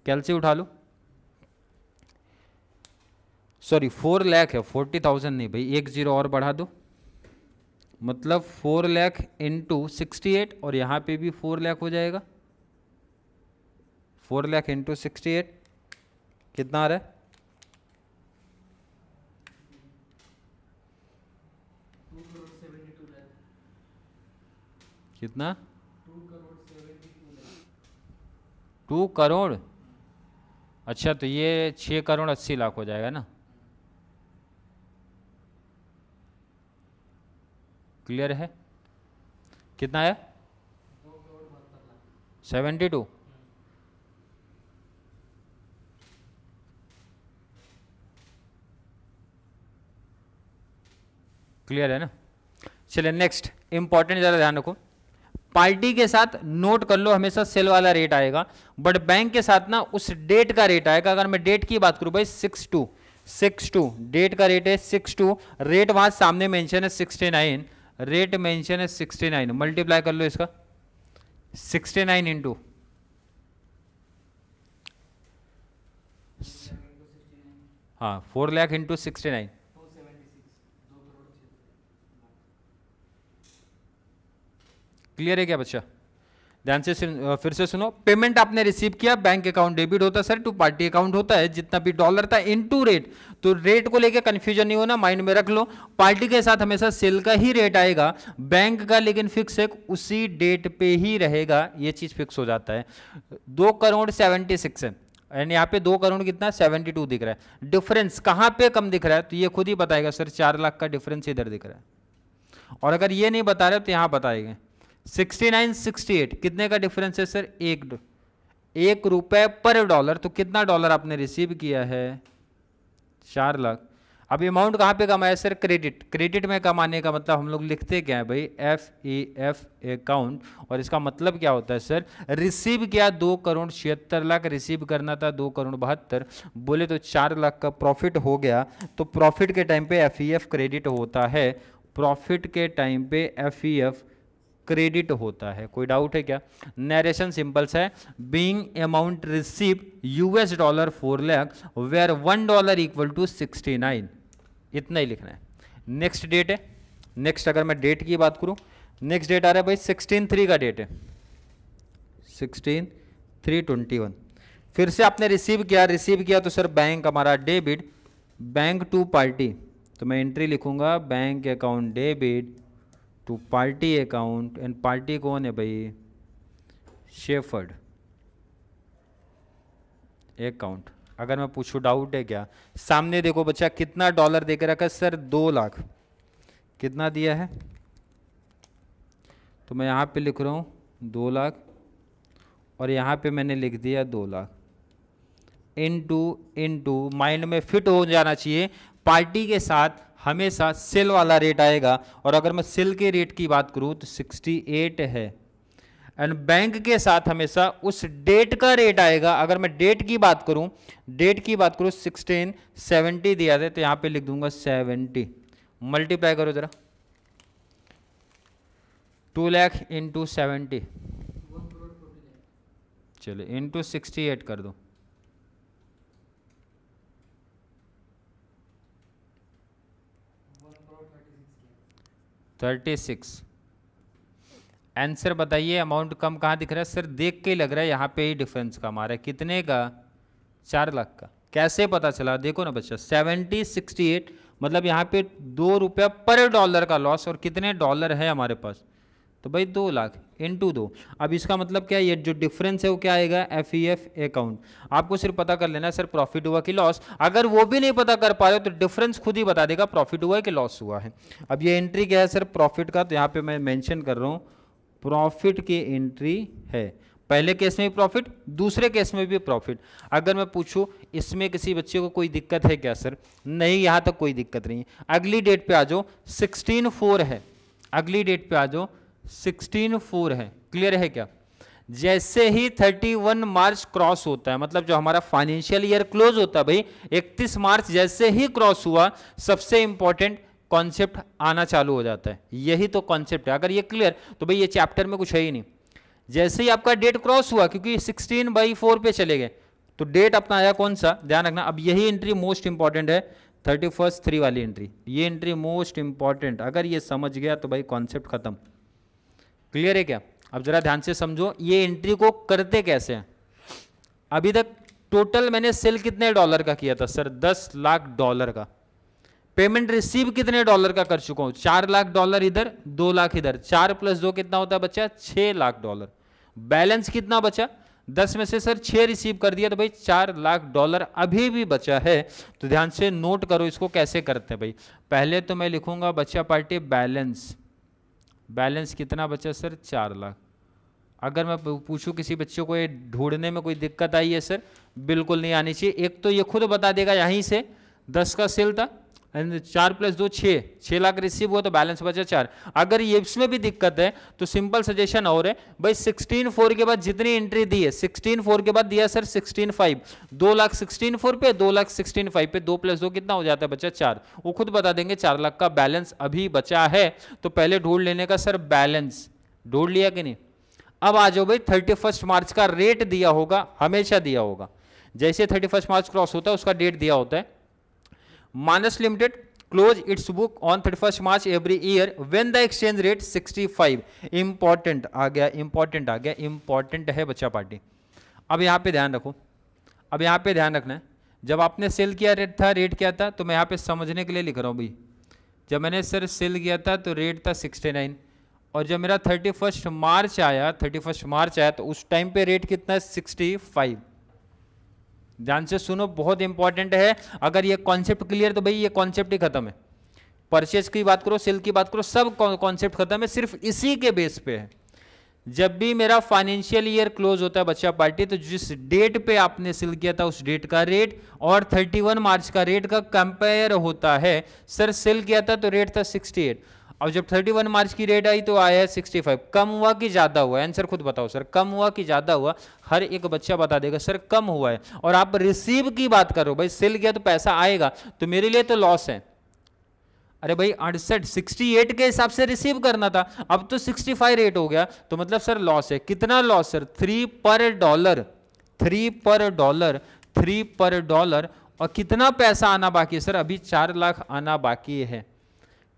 कैलसी उठा लो, सॉरी 4 लाख है, 40,000 नहीं भाई, एक जीरो और बढ़ा दो, मतलब 4 लाख इंटू 68, और यहां पे भी 4 लाख हो जाएगा, 4 लाख इंटू 68 कितना आ रहा है? कितना? 2 करोड़। अच्छा, तो ये 6 करोड़ 80 लाख हो जाएगा ना? क्लियर है? कितना है? 72। क्लियर है ना? चलिए नेक्स्ट, इंपॉर्टेंट जरा ध्यान रखो, पार्टी के साथ नोट कर लो हमेशा सेल वाला रेट आएगा, बट बैंक के साथ ना उस डेट का रेट आएगा। अगर मैं डेट की बात करूं भाई 6/2, डेट का रेट है 6/2, रेट वहां सामने मेंशन है 69, रेट मेंशन है 69, मल्टीप्लाई कर लो इसका 69 इंटू, हाँ 4 लाख इंटू 69, क्लियर है क्या बच्चा? ध्यान से फिर से सुनो, पेमेंट आपने रिसीव किया, बैंक अकाउंट डेबिट होता है सर टू पार्टी अकाउंट होता है, जितना भी डॉलर था इनटू रेट, तो रेट को लेके कंफ्यूजन नहीं होना, माइंड में रख लो, पार्टी के साथ हमेशा सेल का ही रेट आएगा, बैंक का लेकिन फिक्स है, उसी डेट पे ही रहेगा, ये चीज फिक्स हो जाता है। 2 करोड़ 76 है, एंड यहाँ पे 2 करोड़ कितना 72 दिख रहा है, डिफरेंस कहाँ पे कम दिख रहा है, तो ये खुद ही बताएगा सर 4 लाख का डिफरेंस इधर दिख रहा है, और अगर ये नहीं बता रहे तो यहाँ बताएंगे 69 68 कितने का डिफरेंस है सर, 1 रुपए पर डॉलर, तो कितना डॉलर आपने रिसीव किया है 4 लाख। अब अमाउंट कहाँ पे कमाया सर, क्रेडिट में कमाने का मतलब हम लोग लिखते क्या है भाई, FEF अकाउंट, और इसका मतलब क्या होता है सर, रिसीव किया 2 करोड़ 76 लाख, रिसीव करना था 2 करोड़ 72, बोले तो 4 लाख का प्रॉफिट हो गया, तो प्रॉफिट के टाइम पे FEF क्रेडिट होता है, प्रॉफिट के टाइम पे FEF क्रेडिट होता है। कोई डाउट है क्या? नरेशन सिंपल है, being amount receive $4 lakh where $1 equal to 69, इतना ही लिखना है। नेक्स्ट डेट है, नेक्स्ट अगर मैं डेट की बात करूं, नेक्स्ट डेट आ रहा है भाई 16/3 का डेट है, 16/3/21, फिर से आपने रिसीव किया तो सर बैंक हमारा डेबिट, बैंक टू पार्टी, तो मैं एंट्री लिखूंगा bank account debit to party account, and party कौन है भाई, शेफर्ड अकाउंट। अगर मैं पूछूं डाउट है क्या, सामने देखो बच्चा कितना डॉलर देकर रखा है सर, 2 लाख, कितना दिया है, तो मैं यहाँ पे लिख रहा हूँ 2 लाख, और यहाँ पे मैंने लिख दिया 2 लाख, इनटू माइंड में फिट हो जाना चाहिए, पार्टी के साथ हमेशा सेल वाला रेट आएगा, और अगर मैं सेल के रेट की बात करूं तो 68 है, एंड बैंक के साथ हमेशा उस डेट का रेट आएगा। अगर मैं डेट की बात करूं 16/70 दिया था, तो यहां पे लिख दूंगा 70, मल्टीप्लाई करो जरा, 2 लाख इंटू 70, चलो इंटू 68 कर दो, 36। आंसर बताइए, अमाउंट कम कहाँ दिख रहा है सर, देख के लग रहा है यहाँ पे ही डिफरेंस कम आ रहा है, कितने का, 4 लाख का, कैसे पता चला, देखो ना बच्चा 70 68, मतलब यहाँ पे 2 रुपया पर डॉलर का लॉस, और कितने डॉलर है हमारे पास, तो भाई 2 लाख इंटू 2, अब इसका मतलब क्या है, ये जो डिफरेंस है वो क्या आएगा, FEF अकाउंट। आपको सिर्फ पता कर लेना सर प्रॉफिट हुआ कि लॉस, अगर वो भी नहीं पता कर पा रहे हो तो डिफरेंस खुद ही बता देगा प्रॉफिट हुआ है कि लॉस हुआ है। अब ये एंट्री क्या है सर, प्रॉफिट का, तो यहाँ पे मैं मेंशन कर रहा हूँ प्रॉफिट की एंट्री है, पहले केस में भी प्रॉफिट, दूसरे केस में भी प्रॉफिट। अगर मैं पूछूं इसमें किसी बच्चे को कोई दिक्कत है क्या सर, नहीं, यहाँ तक कोई दिक्कत नहीं। अगली डेट पे आ जाओ, 16/4 है, अगली डेट पे आ जाओ 16/4 है, क्लियर है क्या? जैसे ही 31 मार्च क्रॉस होता है, मतलब जो हमारा फाइनेंशियल ईयर क्लोज होता है भाई 31 मार्च जैसे ही क्रॉस हुआ, सबसे इंपॉर्टेंट कॉन्सेप्ट आना चालू हो जाता है। यही तो कॉन्सेप्ट है। अगर ये क्लियर तो भाई ये चैप्टर में कुछ है ही नहीं। जैसे ही आपका डेट क्रॉस हुआ, क्योंकि 16/4 पे चले गए, तो डेट अपना आया कौन सा, ध्यान रखना। अब यही एंट्री मोस्ट इंपॉर्टेंट है, 31st 3 वाली एंट्री, ये एंट्री मोस्ट इंपॉर्टेंट। अगर ये समझ गया तो भाई कॉन्सेप्ट खत्म। क्लियर है क्या? अब जरा ध्यान से समझो ये एंट्री को करते कैसे हैं। अभी तक टोटल मैंने सेल कितने डॉलर का किया था सर? 10 लाख डॉलर का। पेमेंट रिसीव कितने डॉलर का कर चुका हूं? 4 लाख डॉलर इधर, 2 लाख इधर, 4 + 2 कितना होता है बच्चा? 6 लाख डॉलर। बैलेंस कितना बचा? 10 में से सर 6 रिसीव कर दिया, तो भाई 4 लाख डॉलर अभी भी बचा है। तो ध्यान से नोट करो इसको कैसे करते हैं भाई। पहले तो मैं लिखूंगा बच्चा पार्टी बैलेंस। बैलेंस कितना बचा सर? 4 लाख। अगर मैं पूछूं किसी बच्चे को ये ढूंढने में कोई दिक्कत आई है सर? बिल्कुल नहीं आनी चाहिए। एक तो ये खुद बता देगा यहीं से 10 का सेल था, 4 + 2 6 लाख रिसीव हुआ, तो बैलेंस बचा 4। अगर ये इसमें भी दिक्कत है तो सिंपल सजेशन और है भाई, 16/4 के बाद जितनी एंट्री दी है, 16/4 के बाद दिया सर 16/5, 2 लाख 16/4 पे, 2 लाख 16/5 पे, 2 + 2 कितना हो जाता है बच्चा? 4। वो खुद बता देंगे 4 लाख का बैलेंस अभी बचा है। तो पहले ढूंढ लेने का सर बैलेंस। ढूंढ लिया कि नहीं? अब आ जाओ भाई, 31 मार्च का रेट दिया होगा, हमेशा दिया होगा। जैसे 31 मार्च क्रॉस होता है उसका डेट दिया होता है। Manas limited close its book on 31 March every year when the exchange rate 65। Important आ गया, इंपॉर्टेंट आ गया, इंपॉर्टेंट है बच्चा पार्टी। अब यहाँ पे ध्यान रखो, अब यहाँ पे ध्यान रखना है। जब आपने सेल किया रेट था, रेट क्या था? तो मैं यहाँ पे समझने के लिए लिख रहा हूँ भाई। जब मैंने सर सेल किया था तो रेट था 69, और जब मेरा 31 मार्च आया, 31 मार्च आया तो उस टाइम पे रेट कितना है? 65। ध्यान से सुनो, बहुत इंपॉर्टेंट है। अगर ये कॉन्सेप्ट क्लियर तो भाई ये कॉन्सेप्ट ही खत्म है। परचेज की बात करो, सेल की बात करो, सब कॉन्सेप्ट खत्म है, सिर्फ इसी के बेस पे है। जब भी मेरा फाइनेंशियल ईयर क्लोज होता है बच्चा पार्टी, तो जिस डेट पे आपने सेल किया था उस डेट का रेट और 31 मार्च का रेट का कंपेयर होता है। सर सेल किया था तो रेट था 68, अब जब 31 मार्च की रेट आई तो आया है 65। कम हुआ कि ज्यादा हुआ? आंसर खुद बताओ सर, कम हुआ कि ज्यादा हुआ? हर एक बच्चा बता देगा सर कम हुआ है। और आप रिसीव की बात करो भाई, सेल किया तो पैसा आएगा, तो मेरे लिए तो लॉस है। अरे भाई 68 के हिसाब से रिसीव करना था, अब तो 65 रेट हो गया, तो मतलब सर लॉस है। कितना लॉस सर? 3 पर डॉलर, 3 पर डॉलर, 3 पर डॉलर। और कितना पैसा आना बाकी है सर? अभी 4 लाख आना बाकी है।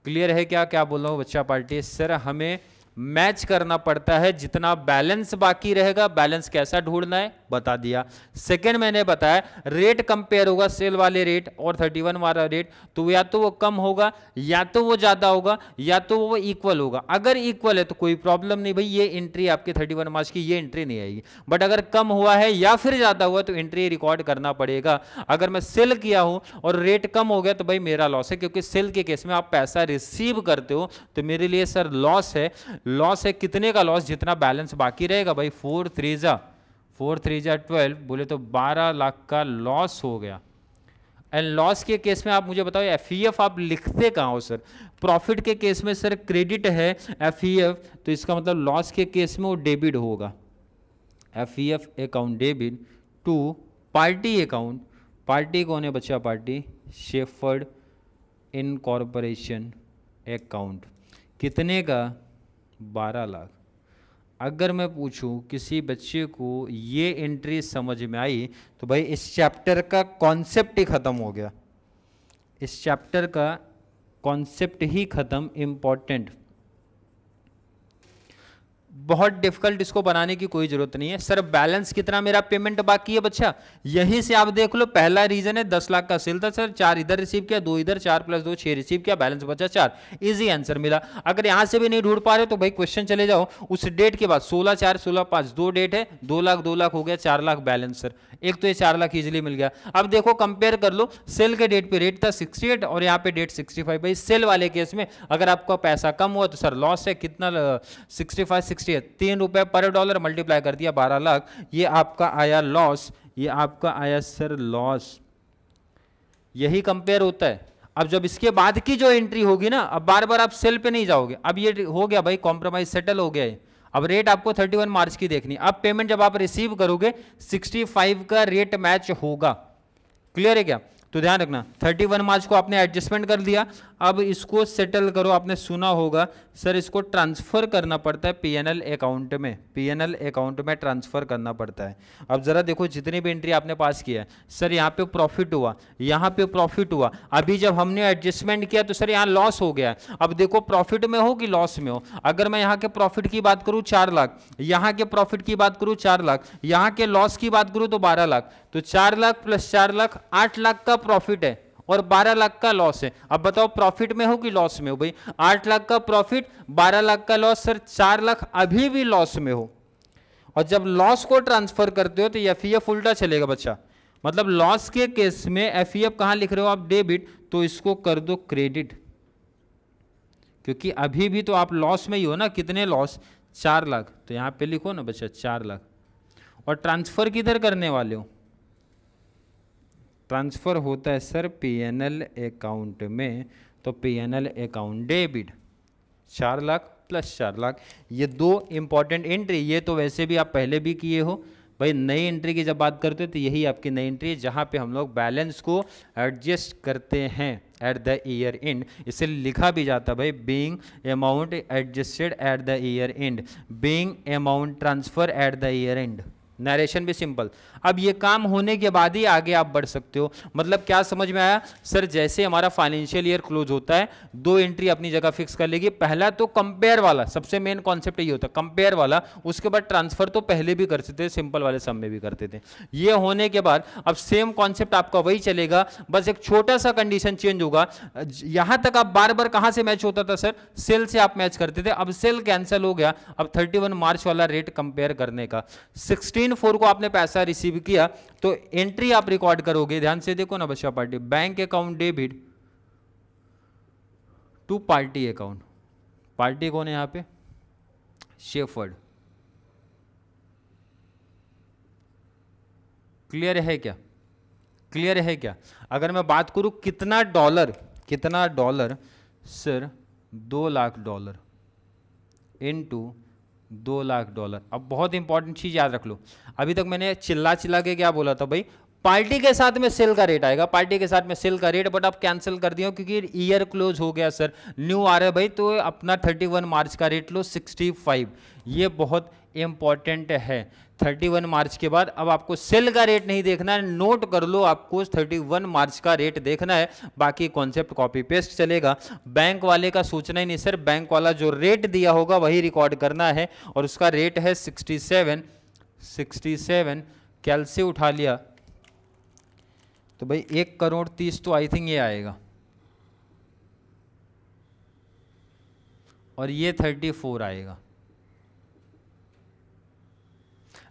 क्लियर है क्या? क्या बोल रहा हूँ बच्चा पार्टी? सर हमें मैच करना पड़ता है, जितना बैलेंस बाकी रहेगा। बैलेंस कैसा ढूंढना है बता दिया। सेकंड मैंने बताया, रेट कंपेयर होगा सेल वाले रेट और 31 वाला रेट, तो या तो वो कम होगा, या तो वो ज्यादा होगा, या तो वो इक्वल होगा। अगर इक्वल है तो कोई प्रॉब्लम नहीं भाई, ये एंट्री आपके 31 मार्च की ये एंट्री नहीं आएगी। बट अगर कम हुआ है या फिर ज्यादा हुआ तो एंट्री रिकॉर्ड करना पड़ेगा। अगर मैं सेल किया हूं और रेट कम हो गया तो भाई मेरा लॉस है, क्योंकि सेल के केस में आप पैसा रिसीव करते हो, तो मेरे लिए सर लॉस है। लॉस है कितने का लॉस? जितना बैलेंस बाकी रहेगा भाई। 4 3 जा 12, बोले तो 12 लाख का लॉस हो गया। एंड लॉस के केस में आप मुझे बताओ एफईएफ आप लिखते कहाँ हो सर? प्रॉफिट के केस में सर क्रेडिट है एफईएफ, तो इसका मतलब लॉस के केस में वो डेबिट होगा। FEF account debit to party account. Party कौन है बच्चा? Party Shepherd incorporation account. कितने का? 12 लाख। अगर मैं पूछूं किसी बच्चे को ये एंट्री समझ में आई तो भाई इस चैप्टर का कॉन्सेप्ट ही खत्म हो गया। इस चैप्टर का कॉन्सेप्ट ही खत्म। इंपॉर्टेंट, बहुत डिफिकल्ट इसको बनाने की कोई जरूरत नहीं है। सर बैलेंस कितना मेरा पेमेंट बाकी है बच्चा? यहीं से आप देख लो, पहला रीजन है 10 लाख का सेल था सर, 4 इधर रिसीव किया, 2 इधर, 4 + 2 6 रिसीव किया, बैलेंस बचा 4। इजी आंसर मिला। अगर यहां से भी नहीं ढूंढ पा रहे तो भाई क्वेश्चन चले जाओ उस डेट के बाद, 16 4 16 5 2 डेट है, 2 लाख हो गया, 4 लाख बैलेंस सर। एक तो ये 4 लाख इजिली मिल गया। अब देखो कंपेयर कर लो, सेल के डेट पे रेट था 68 और यहाँ पे डेट 65। भाई सेल वाले केस में अगर आपका पैसा कम हुआ तो सर लॉस है। कितना? 65 68, 3 रुपए पर डॉलर मल्टीप्लाई कर दिया 12 लाख, ये आपका आया लॉस, ये आपका आया सर लॉस। यही कंपेयर होता है। अब जब इसके बाद की जो एंट्री होगी ना, अब बार बार आप सेल पे नहीं जाओगे। अब ये हो गया भाई, कॉम्प्रोमाइज सेटल हो गया है। अब रेट आपको 31 मार्च की देखनी। अब पेमेंट जब आप रिसीव करोगे 65 का रेट मैच होगा। क्लियर है क्या? तो ध्यान रखना 31 मार्च को आपने एडजस्टमेंट कर दिया, अब इसको सेटल करो। आपने सुना होगा सर इसको ट्रांसफर करना पड़ता है पीएनएल अकाउंट में, पीएनएल अकाउंट में ट्रांसफर करना पड़ता है। अब जरा देखो जितनी भी एंट्री आपने पास किया है, सर यहाँ पे प्रॉफिट हुआ, यहाँ पे प्रॉफिट हुआ, अभी जब हमने एडजस्टमेंट किया तो सर यहाँ लॉस हो गया। अब देखो प्रॉफिट में हो कि लॉस में हो। अगर मैं यहाँ के प्रॉफिट की बात करूँ 4 लाख, यहाँ के प्रॉफिट की बात करूँ 4 लाख, यहाँ के लॉस की बात करूँ तो 12 लाख, तो 4 लाख प्लस 4 लाख 8 लाख का प्रॉफिट है और 12 लाख का लॉस है। अब बताओ प्रॉफिट में हो कि लॉस में हो? भाई 8 लाख का प्रॉफिट, 12 लाख का लॉस, सर 4 लाख अभी भी लॉस में हो। और जब लॉस को ट्रांसफर करते हो तो एफईएफ उल्टा चलेगा बच्चा। मतलब लॉस के केस में एफईएफ कहां लिख रहे हो आप? डेबिट, तो इसको कर दो क्रेडिट, क्योंकि अभी भी तो आप लॉस में ही हो ना। कितने लॉस? 4 लाख, तो यहां पे लिखो ना बच्चा 4 लाख। और ट्रांसफर किधर करने वाले हो? ट्रांसफर होता है सर पीएनएल अकाउंट में, तो PNL account debit 4 lakh plus 4 lakh. ये 2 इंपॉर्टेंट एंट्री, ये तो वैसे भी आप पहले भी किए हो। भाई नई एंट्री की जब बात करते हो तो यही आपकी नई एंट्री है, जहाँ पे हम लोग बैलेंस को एडजस्ट करते हैं एट द ईयर एंड। इसे लिखा भी जाता है भाई being amount adjusted at the year and, being amount transfer at the year and. Narration भी सिंपल। अब ये काम होने के बाद ही आगे आप बढ़ सकते हो। मतलब क्या समझ में आया? सर जैसे हमारा फाइनेंशियल ईयर क्लोज होता है 2 एंट्री अपनी जगह फिक्स कर लेगी। पहला तो कंपेयर वाला, सबसे मेन कॉन्सेप्ट ये होता है कंपेयर वाला। उसके बाद ट्रांसफर तो पहले भी करते थे, सिंपल वाले सम में भी करते थे। ये होने के बाद अब सेम कॉन्सेप्ट आपका वही चलेगा, बस एक छोटा सा कंडीशन चेंज होगा। यहां तक आप बार बार कहां से मैच होता था सर? सेल से आप मैच करते थे। अब सेल कैंसिल हो गया, अब 31 मार्च वाला रेट कंपेयर करने का। 16/4 को आपने पैसा रिसीव किया तो एंट्री आप रिकॉर्ड करोगे। ध्यान से देखो ना बच्चा, party bank account debit to party account. Party कौन है यहां पे? शेफर्ड। क्लियर है क्या? क्लियर है क्या? अगर मैं बात करूं कितना डॉलर, कितना dollar? Sir $2 lakh into $2 lakh. अब बहुत इंपॉर्टेंट चीज याद रख लो, अभी तक मैंने चिल्ला चिल्ला के क्या बोला था भाई? पार्टी के साथ में सेल का रेट आएगा, पार्टी के साथ में सेल का रेट, बट आप कैंसिल कर दिया क्योंकि ईयर क्लोज हो गया सर, न्यू आ रहा है भाई, तो अपना 31 मार्च का रेट लो 65। ये बहुत इंपॉर्टेंट है। 31 मार्च के बाद अब आपको सेल का रेट नहीं देखना है, नोट कर लो, आपको 31 मार्च का रेट देखना है, बाकी कॉन्सेप्ट कॉपी पेस्ट चलेगा। बैंक वाले का सोचना ही नहीं सर, बैंक वाला जो रेट दिया होगा वही रिकॉर्ड करना है, और उसका रेट है 67। कैलसे उठा लिया तो भाई 1,30,00,000 तो आई थिंक ये आएगा, और ये 34 आएगा।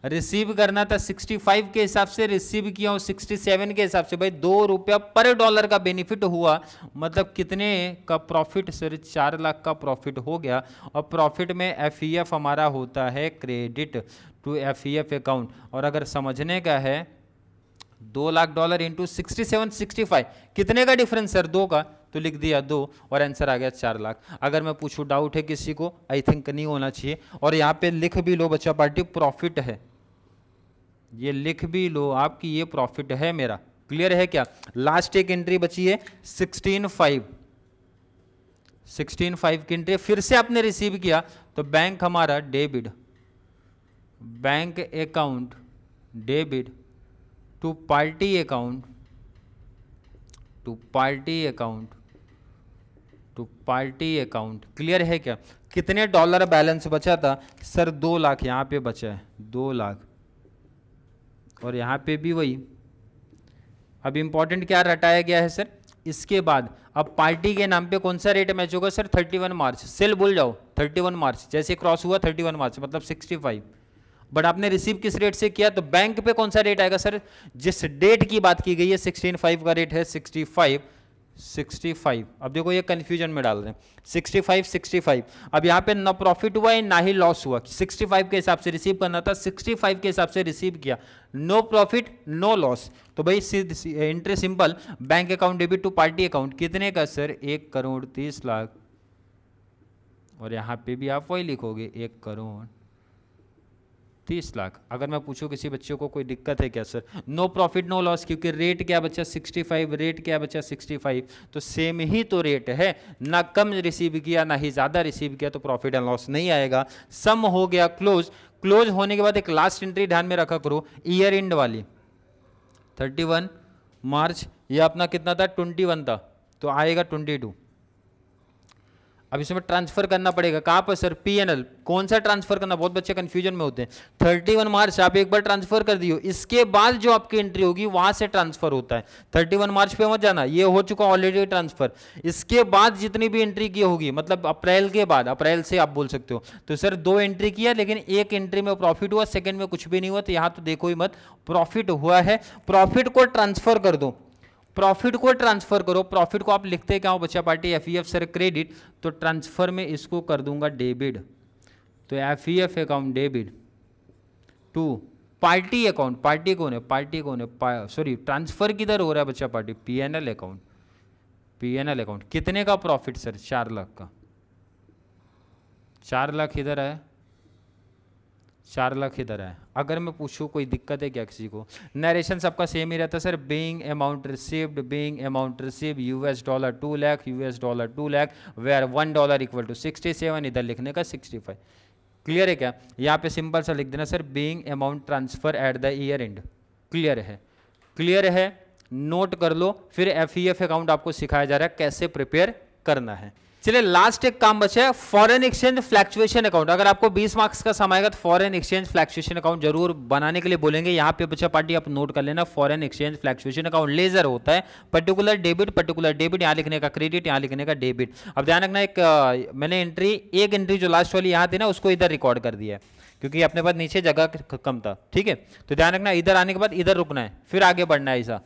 रिसीव करना था 65 के हिसाब से, रिसीव किया हूं 67 के हिसाब से। भाई $2 पर डॉलर का बेनिफिट हुआ, मतलब कितने का प्रॉफिट सर? 4 लाख का प्रॉफिट हो गया। और प्रॉफिट में एफईएफ हमारा होता है क्रेडिट टू एफईएफ अकाउंट। और अगर समझने का है $2 लाख इंटू 65, कितने का डिफरेंस सर? 2 का, तो लिख दिया 2 और आंसर आ गया 4 लाख। अगर मैं पूछूं डाउट है किसी को? आई थिंक नहीं होना चाहिए। और यहाँ पे लिख भी लो बच्चा पार्टी, प्रॉफिट है, ये लिख भी लो आप कि ये प्रॉफिट है मेरा। क्लियर है क्या? लास्ट एक एंट्री बची है 16/5 की एंट्री फिर से आपने रिसीव किया, तो बैंक हमारा debit, bank account debit to party account, to party account, to party account. Clear है क्या? कितने डॉलर बैलेंस बचा था सर? 2 लाख यहां पे बचा है, 2 लाख, और यहां पे भी वही। अब इंपॉर्टेंट क्या रटाया गया है सर? इसके बाद अब पार्टी के नाम पे कौन सा रेट मैच होगा सर? 31 मार्च। सेल भूल जाओ, 31 मार्च जैसे क्रॉस हुआ 31 मार्च मतलब 65। बट आपने रिसीव किस रेट से किया? तो बैंक पे कौन सा रेट आएगा सर? जिस डेट की बात की गई है 16/5 का रेट है 65। अब देखो ये कंफ्यूजन में डाल रहे हैं, 65। अब यहाँ पे ना प्रॉफिट हुआ है ना ही लॉस हुआ। 65 के हिसाब से रिसीव करना था, 65 के हिसाब से रिसीव किया, नो प्रॉफिट नो लॉस। तो भाई entry simple, bank account debit to party account. कितने का सर? 1,30,00,000। और यहाँ पे भी आप वही लिखोगे 1 करोड़ 30 लाख। अगर मैं पूछूं किसी बच्चे को कोई दिक्कत है क्या sir, no profit no loss, क्योंकि रेट क्या बच्चा 65, रेट क्या बच्चा 65, तो सेम ही तो रेट है, ना कम रिसीव किया ना ही ज़्यादा रिसीव किया, तो प्रॉफिट एंड लॉस नहीं आएगा। सम हो गया क्लोज, क्लोज होने के बाद एक लास्ट एंट्री ध्यान में रखा करो, ईयर एंड वाली 31 मार्च, ये अपना कितना था 21 था, तो आएगा 22। अब इसमें ट्रांसफर करना पड़ेगा, कहाँ पर सर, पीएनएल। कौन सा ट्रांसफर करना, बहुत बच्चे कंफ्यूजन में होते हैं। 31 मार्च आप एक बार ट्रांसफर कर दियो, इसके बाद जो आपकी एंट्री होगी वहां से ट्रांसफर होता है। 31 मार्च पे मत जाना, ये हो चुका ऑलरेडी ट्रांसफर। इसके बाद जितनी भी एंट्री की होगी, मतलब अप्रैल के बाद, अप्रैल से आप बोल सकते हो, तो सर 2 एंट्री किया, लेकिन एक एंट्री में प्रॉफिट हुआ, सेकेंड में कुछ भी नहीं हुआ, तो यहाँ तो देखो ही मत, प्रॉफिट हुआ है। प्रॉफिट को ट्रांसफर कर दो, प्रॉफिट को ट्रांसफर करो। प्रॉफिट को आप लिखते क्या हो बच्चा पार्टी, एफईएफ सर क्रेडिट, तो ट्रांसफर में इसको कर दूंगा डेबिट, तो FEF account debit to party account. Party कौन है, पार्टी कौन है, सॉरी ट्रांसफर किधर हो रहा है बच्चा party, PNL account. PNL account कितने का प्रॉफिट सर, 4 लाख का। 4 लाख इधर है, 4 लाख इधर है। अगर मैं पूछूं कोई दिक्कत है क्या किसी को, नरेशन सबका सेम ही रहता है sir, being amount received, being amount receive US dollar 2 lakh, US dollar 2 lakh, where $1 equal to 67, इधर लिखने का 65। क्लियर है क्या, यहाँ पे सिंपल सा लिख देना sir, being amount transfer at the year and. Clear है, क्लियर है, नोट कर लो। फिर एफईएफ अकाउंट आपको सिखाया जा रहा है कैसे प्रिपेयर करना है। चलिए लास्ट एक काम बचा है, फॉरेन एक्सचेंज फ्लैक्चुएशन अकाउंट। अगर आपको 20 मार्क्स का समय आएगा तो फॉरेन एक्सचेंज फ्लैक्चुएशन अकाउंट जरूर बनाने के लिए बोलेंगे। यहाँ पे बच्चा पार्टी आप नोट कर लेना, foreign exchange fluctuation account laser होता है, पर्टिकुलर डेबिट, यहाँ लिखने का क्रेडिट, यहाँ लिखने का डेबिट। अब ध्यान रखना, एक मैंने एक एंट्री जो लास्ट वाली यहाँ थी ना, उसको इधर रिकॉर्ड कर दिया है, क्योंकि अपने पास नीचे जगह कम था। ठीक है, तो ध्यान रखना, इधर आने के बाद इधर रुकना है, फिर आगे बढ़ना है ऐसा।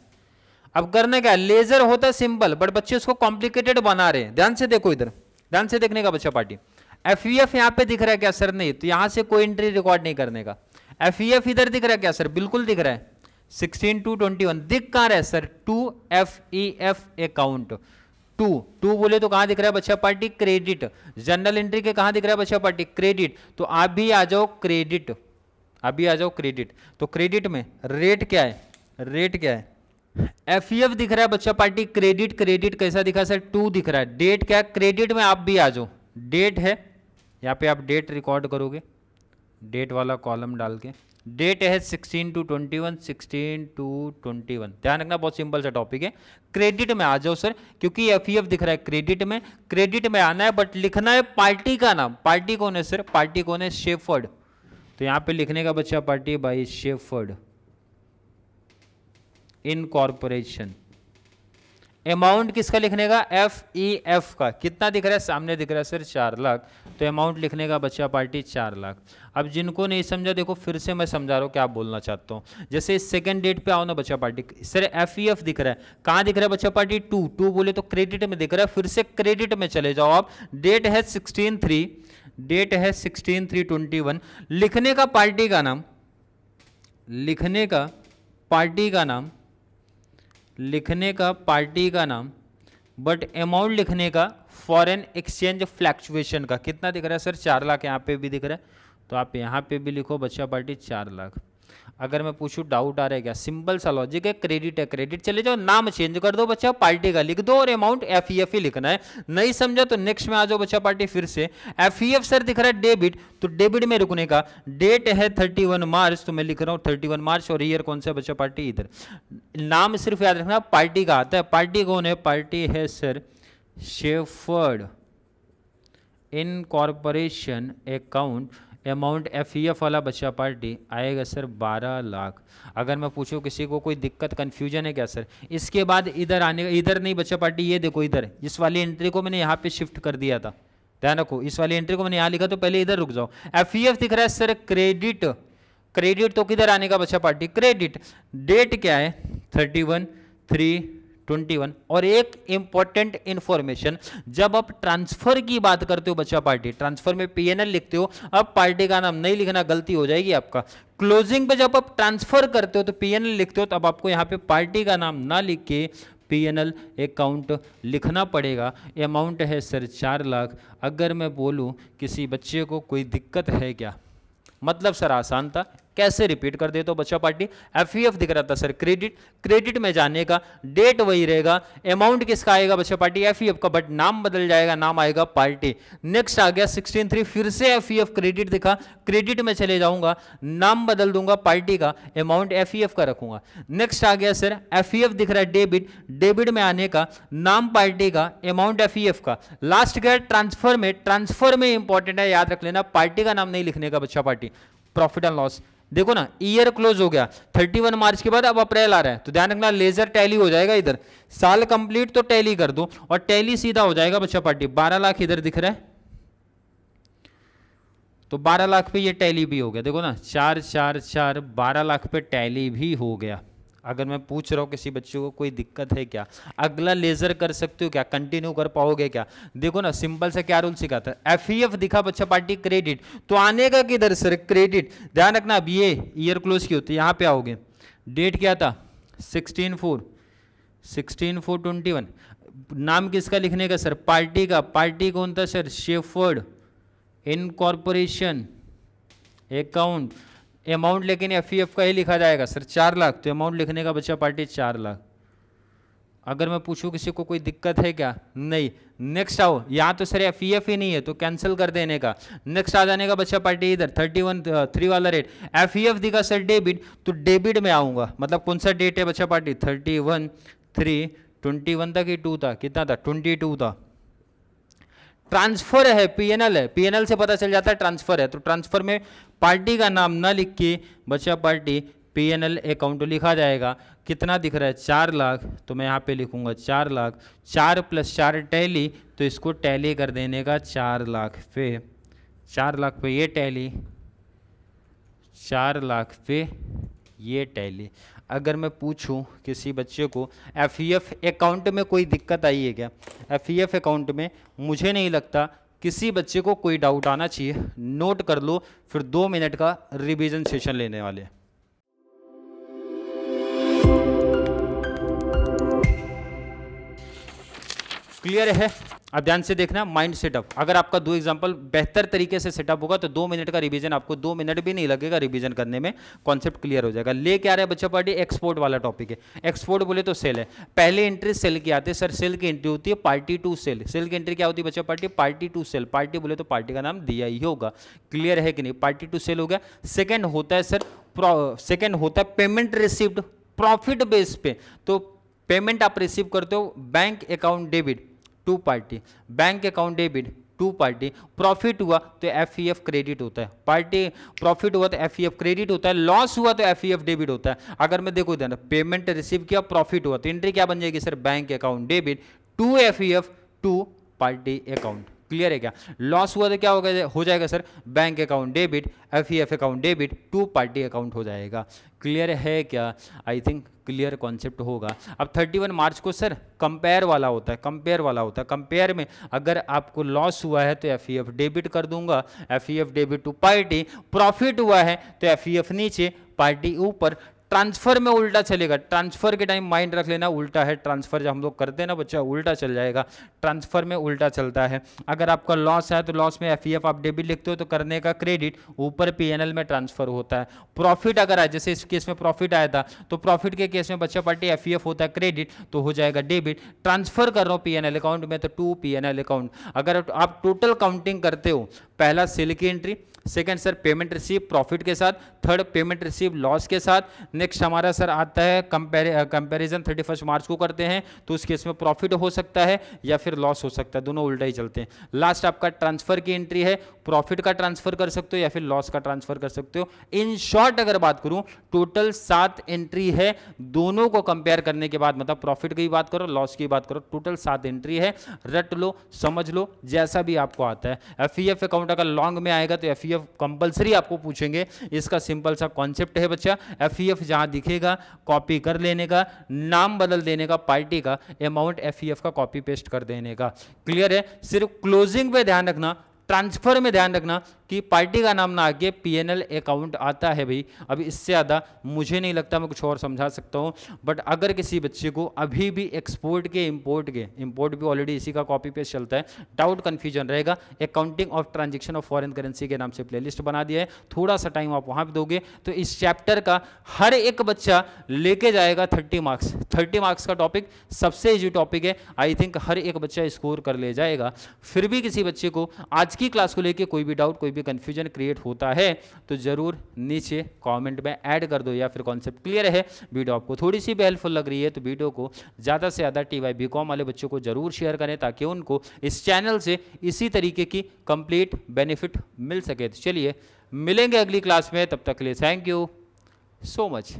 अब करना क्या, लेजर होता है सिंपल, बट बच्चे उसको कॉम्प्लिकेटेड बना रहे हैं। ध्यान से देखो, इधर ध्यान से देखने का बच्चा पार्टी। एफईएफ यहाँ पे दिख रहा है क्या सर, नहीं, तो यहां से कोई एंट्री रिकॉर्ड नहीं करने का। एफईएफ इधर दिख रहा है क्या सर, बिल्कुल दिख रहा है, 16 to 21 दिख कहां रहा है सर, 2 एफईएफ अकाउंट। 2 बोले तो कहां दिख रहा है बच्चा पार्टी, क्रेडिट। जनरल एंट्री के कहां दिख रहा है बच्चा पार्टी, क्रेडिट, तो आप भी आ जाओ क्रेडिट, अभी आ जाओ क्रेडिट। तो क्रेडिट में रेट क्या है, रेट क्या है, एफईएफ दिख रहा है बच्चा पार्टी, क्रेडिट, क्रेडिट कैसा दिखा सर, 2 दिख रहा है। डेट क्या है, क्रेडिट में आप भी आ जाओ, डेट है, यहाँ पे आप डेट रिकॉर्ड करोगे, डेट वाला कॉलम डाल के। डेट है 16 to 21, 16 to 21। ध्यान रखना, बहुत सिंपल सा टॉपिक है। क्रेडिट में आ जाओ सर, क्योंकि एफईएफ दिख रहा है क्रेडिट में, क्रेडिट में आना है, बट लिखना है पार्टी का नाम। पार्टी कौन है सर, पार्टी कौन है, शेफर्ड, तो यहाँ पे लिखने का बच्चा party by shepherd incorporation. Amount किसका लिखने का, एफईएफ का। कितना दिख रहा है, सामने दिख रहा है सर 4 लाख, तो अमाउंट लिखने का बच्चा पार्टी 4 लाख। अब जिनको नहीं समझा देखो, फिर से मैं समझा रहा हूँ क्या बोलना चाहता हूँ। जैसे सेकंड डेट पे आओ ना बच्चा पार्टी, सर एफईएफ दिख रहा है, कहाँ दिख रहा है बच्चा पार्टी, 2 बोले तो क्रेडिट में दिख रहा है, फिर से क्रेडिट में चले जाओ आप। डेट है 16/3, डेट है 16/3/21। लिखने का पार्टी का नाम, लिखने का पार्टी का नाम, लिखने का पार्टी का नाम, बट अमाउंट लिखने का फॉरेन एक्सचेंज फ्लैक्चुएशन का। कितना दिख रहा है सर, 4 लाख, यहाँ पे भी दिख रहा है, तो आप यहाँ पे भी लिखो बच्चा पार्टी 4 लाख। अगर मैं पूछूं डाउट आ रहा है क्या, सिंपल सा लॉजिक है, क्रेडिट है क्रेडिट, चले जाओ, नाम चेंज कर दो बच्चा, पार्टी का लिख दो और अमाउंट एफईएफ ही लिखना है। नहीं समझा तो नेक्स्ट में आ जाओ बच्चा पार्टी। फिर से एफईएफ सर दिख रहा है डेबिट, तो डेबिट में रुकने का। डेट है 31 मार्च, तो मैं लिख रहा हूँ 31 मार्च, और ईयर कौन सा बच्चा पार्टी, इधर। नाम सिर्फ याद रखना, पार्टी का आता है। पार्टी कौन है, पार्टी है sir Shepherd incorporation account. Amount FEF वाला बच्चा पार्टी आएगा सर 12 लाख। अगर मैं पूछूं किसी को कोई दिक्कत कन्फ्यूजन है क्या सर, इसके बाद इधर आने, इधर नहीं बच्चा पार्टी, ये देखो इधर, इस वाली एंट्री को मैंने यहाँ पे शिफ्ट कर दिया था, ध्यान रखो, इस वाली एंट्री को मैंने यहाँ लिखा, तो पहले इधर रुक जाओ। एफईएफ दिख रहा है सर क्रेडिट, क्रेडिट तो किधर आने का बच्चा पार्टी, क्रेडिट। डेट क्या है 31/3/21। और एक इंपॉर्टेंट इंफॉर्मेशन, जब आप ट्रांसफर की बात करते हो बच्चा पार्टी, ट्रांसफर में पीएनएल लिखते हो, अब पार्टी का नाम नहीं लिखना, गलती हो जाएगी आपका। क्लोजिंग पे जब आप ट्रांसफर करते हो तो पीएनएल लिखते हो, तब आपको यहाँ पे पार्टी का नाम ना लिख के पीएनएल अकाउंट लिखना पड़ेगा। अमाउंट है सर 4 लाख। अगर मैं बोलूँ किसी बच्चे को कोई दिक्कत है क्या, मतलब सर आसान था, कैसे रिपीट कर दे तो बच्चा पार्टी। एफईएफ दिख रहा था सर क्रेडिट, क्रेडिट में जाने का डेट वही रहेगा, अमाउंट किसका आएगा बच्चा पार्टी एफईएफ का, बट नाम बदल जाएगा, नाम आएगा पार्टी। नेक्स्ट आ गया 16(3), फिर से एफईएफ क्रेडिट दिखा, क्रेडिट में चले जाऊंगा, नाम बदल दूंगा पार्टी का, अमाउंट एफईएफ का रखूंगा। नेक्स्ट आ गया सर एफईएफ दिख रहा है डेबिट, डेबिट में आने का, नाम पार्टी का, अमाउंट एफईएफ का। लास्ट गया ट्रांसफर में, ट्रांसफर में इंपॉर्टेंट है, याद रख लेना, पार्टी का नाम नहीं लिखने का बच्चा पार्टी। प्रॉफिट एंड लॉस देखो ना, ईयर क्लोज हो गया 31 मार्च के बाद, अब अप्रैल आ रहा है, तो ध्यान रखना लेजर टैली हो जाएगा इधर, साल कंप्लीट तो टैली कर दो और टैली सीधा हो जाएगा बच्चा पार्टी। 12 लाख इधर दिख रहा है, तो 12 लाख पे ये टैली भी हो गया, देखो ना 4 4 4 12 लाख पे टैली भी हो गया। अगर मैं पूछ रहा हूँ किसी बच्चे को कोई दिक्कत है क्या, अगला लेजर कर सकते हो क्या, कंटिन्यू कर पाओगे क्या? देखो ना सिंपल से क्या रूल सिखाता है, एफईएफ दिखा बच्चा पार्टी क्रेडिट, तो आने का किधर सर क्रेडिट। ध्यान रखना अब ये ईयर क्लोज की होती है, यहाँ पे आओगे, डेट क्या था 16/4/21, नाम किसका लिखने का सर, पार्टी का, पार्टी कौन था sir, Shepherd incorporation account. Amount लेकिन एफईएफ का ही लिखा जाएगा सर 4 लाख, तो अमाउंट लिखने का बच्चा पार्टी 4 लाख। अगर मैं पूछूं किसी को कोई दिक्कत है क्या, नहीं। नेक्स्ट आओ, यहाँ तो सर एफईएफ ही नहीं है तो कैंसिल कर देने का। नेक्स्ट आ जाने का बच्चा पार्टी इधर 31/3 वाला रेट, एफईएफ दिखा सर डेबिट, तो डेबिट में आऊंगा, मतलब कौन सा डेट है बच्चा पार्टी 31/3/21 था कि 2 था, कितना था 22 था। ट्रांसफर है, पीएनएल है, पीएनएल से पता चल जाता है ट्रांसफर है, तो ट्रांसफर में पार्टी का नाम ना लिख के बच्चा पार्टी पीएनएल अकाउंट लिखा जाएगा। कितना दिख रहा है 4 लाख, तो मैं यहाँ पे लिखूंगा 4 लाख, 4 + 4 टैली, तो इसको टैली कर देने का 4 लाख पे, 4 लाख पे ये टैली, 4 लाख पे ये टैली। अगर मैं पूछूं किसी बच्चे को एफईएफ अकाउंट में कोई दिक्कत आई है क्या, एफईएफ अकाउंट में मुझे नहीं लगता किसी बच्चे को कोई डाउट आना चाहिए। नोट कर लो, फिर 2 मिनट का रिवीजन सेशन लेने वाले हैं। क्लियर है? अब ध्यान से देखना माइंड सेटअप, अगर आपका 2 एग्जांपल बेहतर तरीके से सेटअप होगा तो 2 मिनट का रिवीजन, आपको 2 मिनट भी नहीं लगेगा रिवीजन करने में, कॉन्सेप्ट क्लियर हो जाएगा। ले क्या रहा है बच्चा पार्टी, एक्सपोर्ट वाला टॉपिक है। एक्सपोर्ट बोले तो सेल है, पहले एंट्री सेल की आती है सर, सेल की एंट्री होती है पार्टी टू सेल। सेल की एंट्री क्या होती है बच्चा party, party to sale. Party बोले तो पार्टी का नाम दिया ही होगा, क्लियर है कि नहीं, पार्टी टू सेल हो गया। सेकेंड होता है सर, सेकेंड होता है पेमेंट रिसिव्ड प्रॉफिट बेस पे, तो पेमेंट आप रिसीव करते हो bank account debit to party, bank account debit to party. Profit हुआ तो एफईएफ क्रेडिट होता है, पार्टी प्रॉफिट हुआ तो एफईएफ क्रेडिट होता है, लॉस हुआ तो एफईएफ डेबिट होता है। अगर मैं देखो इधर पेमेंट रिसीव किया, प्रॉफिट हुआ, तो एंट्री क्या बन जाएगी sir, bank account debit to FEF to party account. Clear है क्या? लॉस हुआ तो क्या हो जाएगा sir, bank account debit FEF account debit to party account हो जाएगा। क्लियर है क्या? आई थिंक क्लियर कॉन्सेप्ट होगा। अब 31 मार्च को सर कंपेयर वाला होता है, कंपेयर वाला होता है। कंपेयर में अगर आपको लॉस हुआ है तो एफईएफ डेबिट कर दूंगा, एफईएफ डेबिट टू पार्टी। प्रॉफिट हुआ है तो एफईएफ नीचे पार्टी ऊपर। ट्रांसफर में उल्टा चलेगा, ट्रांसफर के टाइम माइंड रख लेना उल्टा है, ट्रांसफर जब हम लोग करते हैं ना बच्चा उल्टा चल जाएगा, ट्रांसफर में उल्टा चलता है। अगर आपका लॉस है तो लॉस में एफईएफ आप डेबिट लिखते हो तो करने का क्रेडिट, ऊपर पीएनएल में ट्रांसफर होता है। प्रॉफिट अगर आए, जैसे इस केस में प्रॉफिट आया था तो प्रॉफिट के केस में बच्चा पार्टी एफईएफ होता है क्रेडिट, तो हो जाएगा डेबिट। ट्रांसफर कर रहा हूँ पीएनएल अकाउंट में तो टू पीएनएल अकाउंट। अगर आप टोटल काउंटिंग करते हो, पहला सेल की entry, second sir payment receive profit के साथ, थर्ड पेमेंट रिसीव लॉस के साथ। नेक्स्ट हमारा सर आता है कंपैरिजन 31 मार्च को करते हैं तो उस केस में प्रॉफिट हो सकता है या फिर लॉस हो सकता है, दोनों उल्टा ही चलते हैं। लास्ट आपका ट्रांसफर की एंट्री है, प्रॉफिट का ट्रांसफर कर सकते हो या फिर लॉस का ट्रांसफर कर सकते हो। इन शॉर्ट अगर बात करूं टोटल 7 एंट्री है, दोनों को कंपेयर करने के बाद, मतलब प्रॉफिट की बात करो लॉस की बात करो, टोटल 7 एंट्री है। रट लो, समझ लो, जैसा भी आपको आता है। एफईएफ अकाउंट अगर लॉन्ग में आएगा तो एफईएफ कंपलसरी आपको पूछेंगे। इसका सिंपल सा कॉन्सेप्ट है बच्चा, एफईएफ जहां दिखेगा कॉपी कर लेने का, नाम बदल देने का पार्टी का, अमाउंट एफईएफ का कॉपी पेस्ट कर देने का। क्लियर है? सिर्फ क्लोजिंग पे ध्यान रखना, ट्रांसफर में ध्यान रखना, कि पार्टी का नाम ना आगे पीएनएल अकाउंट आता है भाई। अब इससे ज़्यादा मुझे नहीं लगता मैं कुछ और समझा सकता हूँ। बट अगर किसी बच्चे को अभी भी एक्सपोर्ट के इंपोर्ट भी ऑलरेडी इसी का कॉपी पेस्ट चलता है, डाउट कन्फ्यूजन रहेगा, accounting of transaction of foreign currency के नाम से प्लेलिस्ट बना दिया है, थोड़ा सा टाइम आप वहाँ भी दोगे तो इस चैप्टर का हर एक बच्चा लेके जाएगा 30 मार्क्स। 30 मार्क्स का टॉपिक सबसे इजी टॉपिक है, आई थिंक हर एक बच्चा स्कोर कर ले जाएगा। फिर भी किसी बच्चे को आज की क्लास को लेके कोई भी डाउट, कोई भी कंफ्यूजन क्रिएट होता है तो जरूर नीचे कमेंट में ऐड कर दो, या फिर कॉन्सेप्ट क्लियर है, वीडियो आपको थोड़ी सी भी हेल्पफुल लग रही है तो वीडियो को ज़्यादा से ज़्यादा TY BCom वाले बच्चों को जरूर शेयर करें ताकि उनको इस चैनल से इसी तरीके की कंप्लीट बेनिफिट मिल सके। तो चलिए मिलेंगे अगली क्लास में, तब तक के लिए थैंक यू सो मच।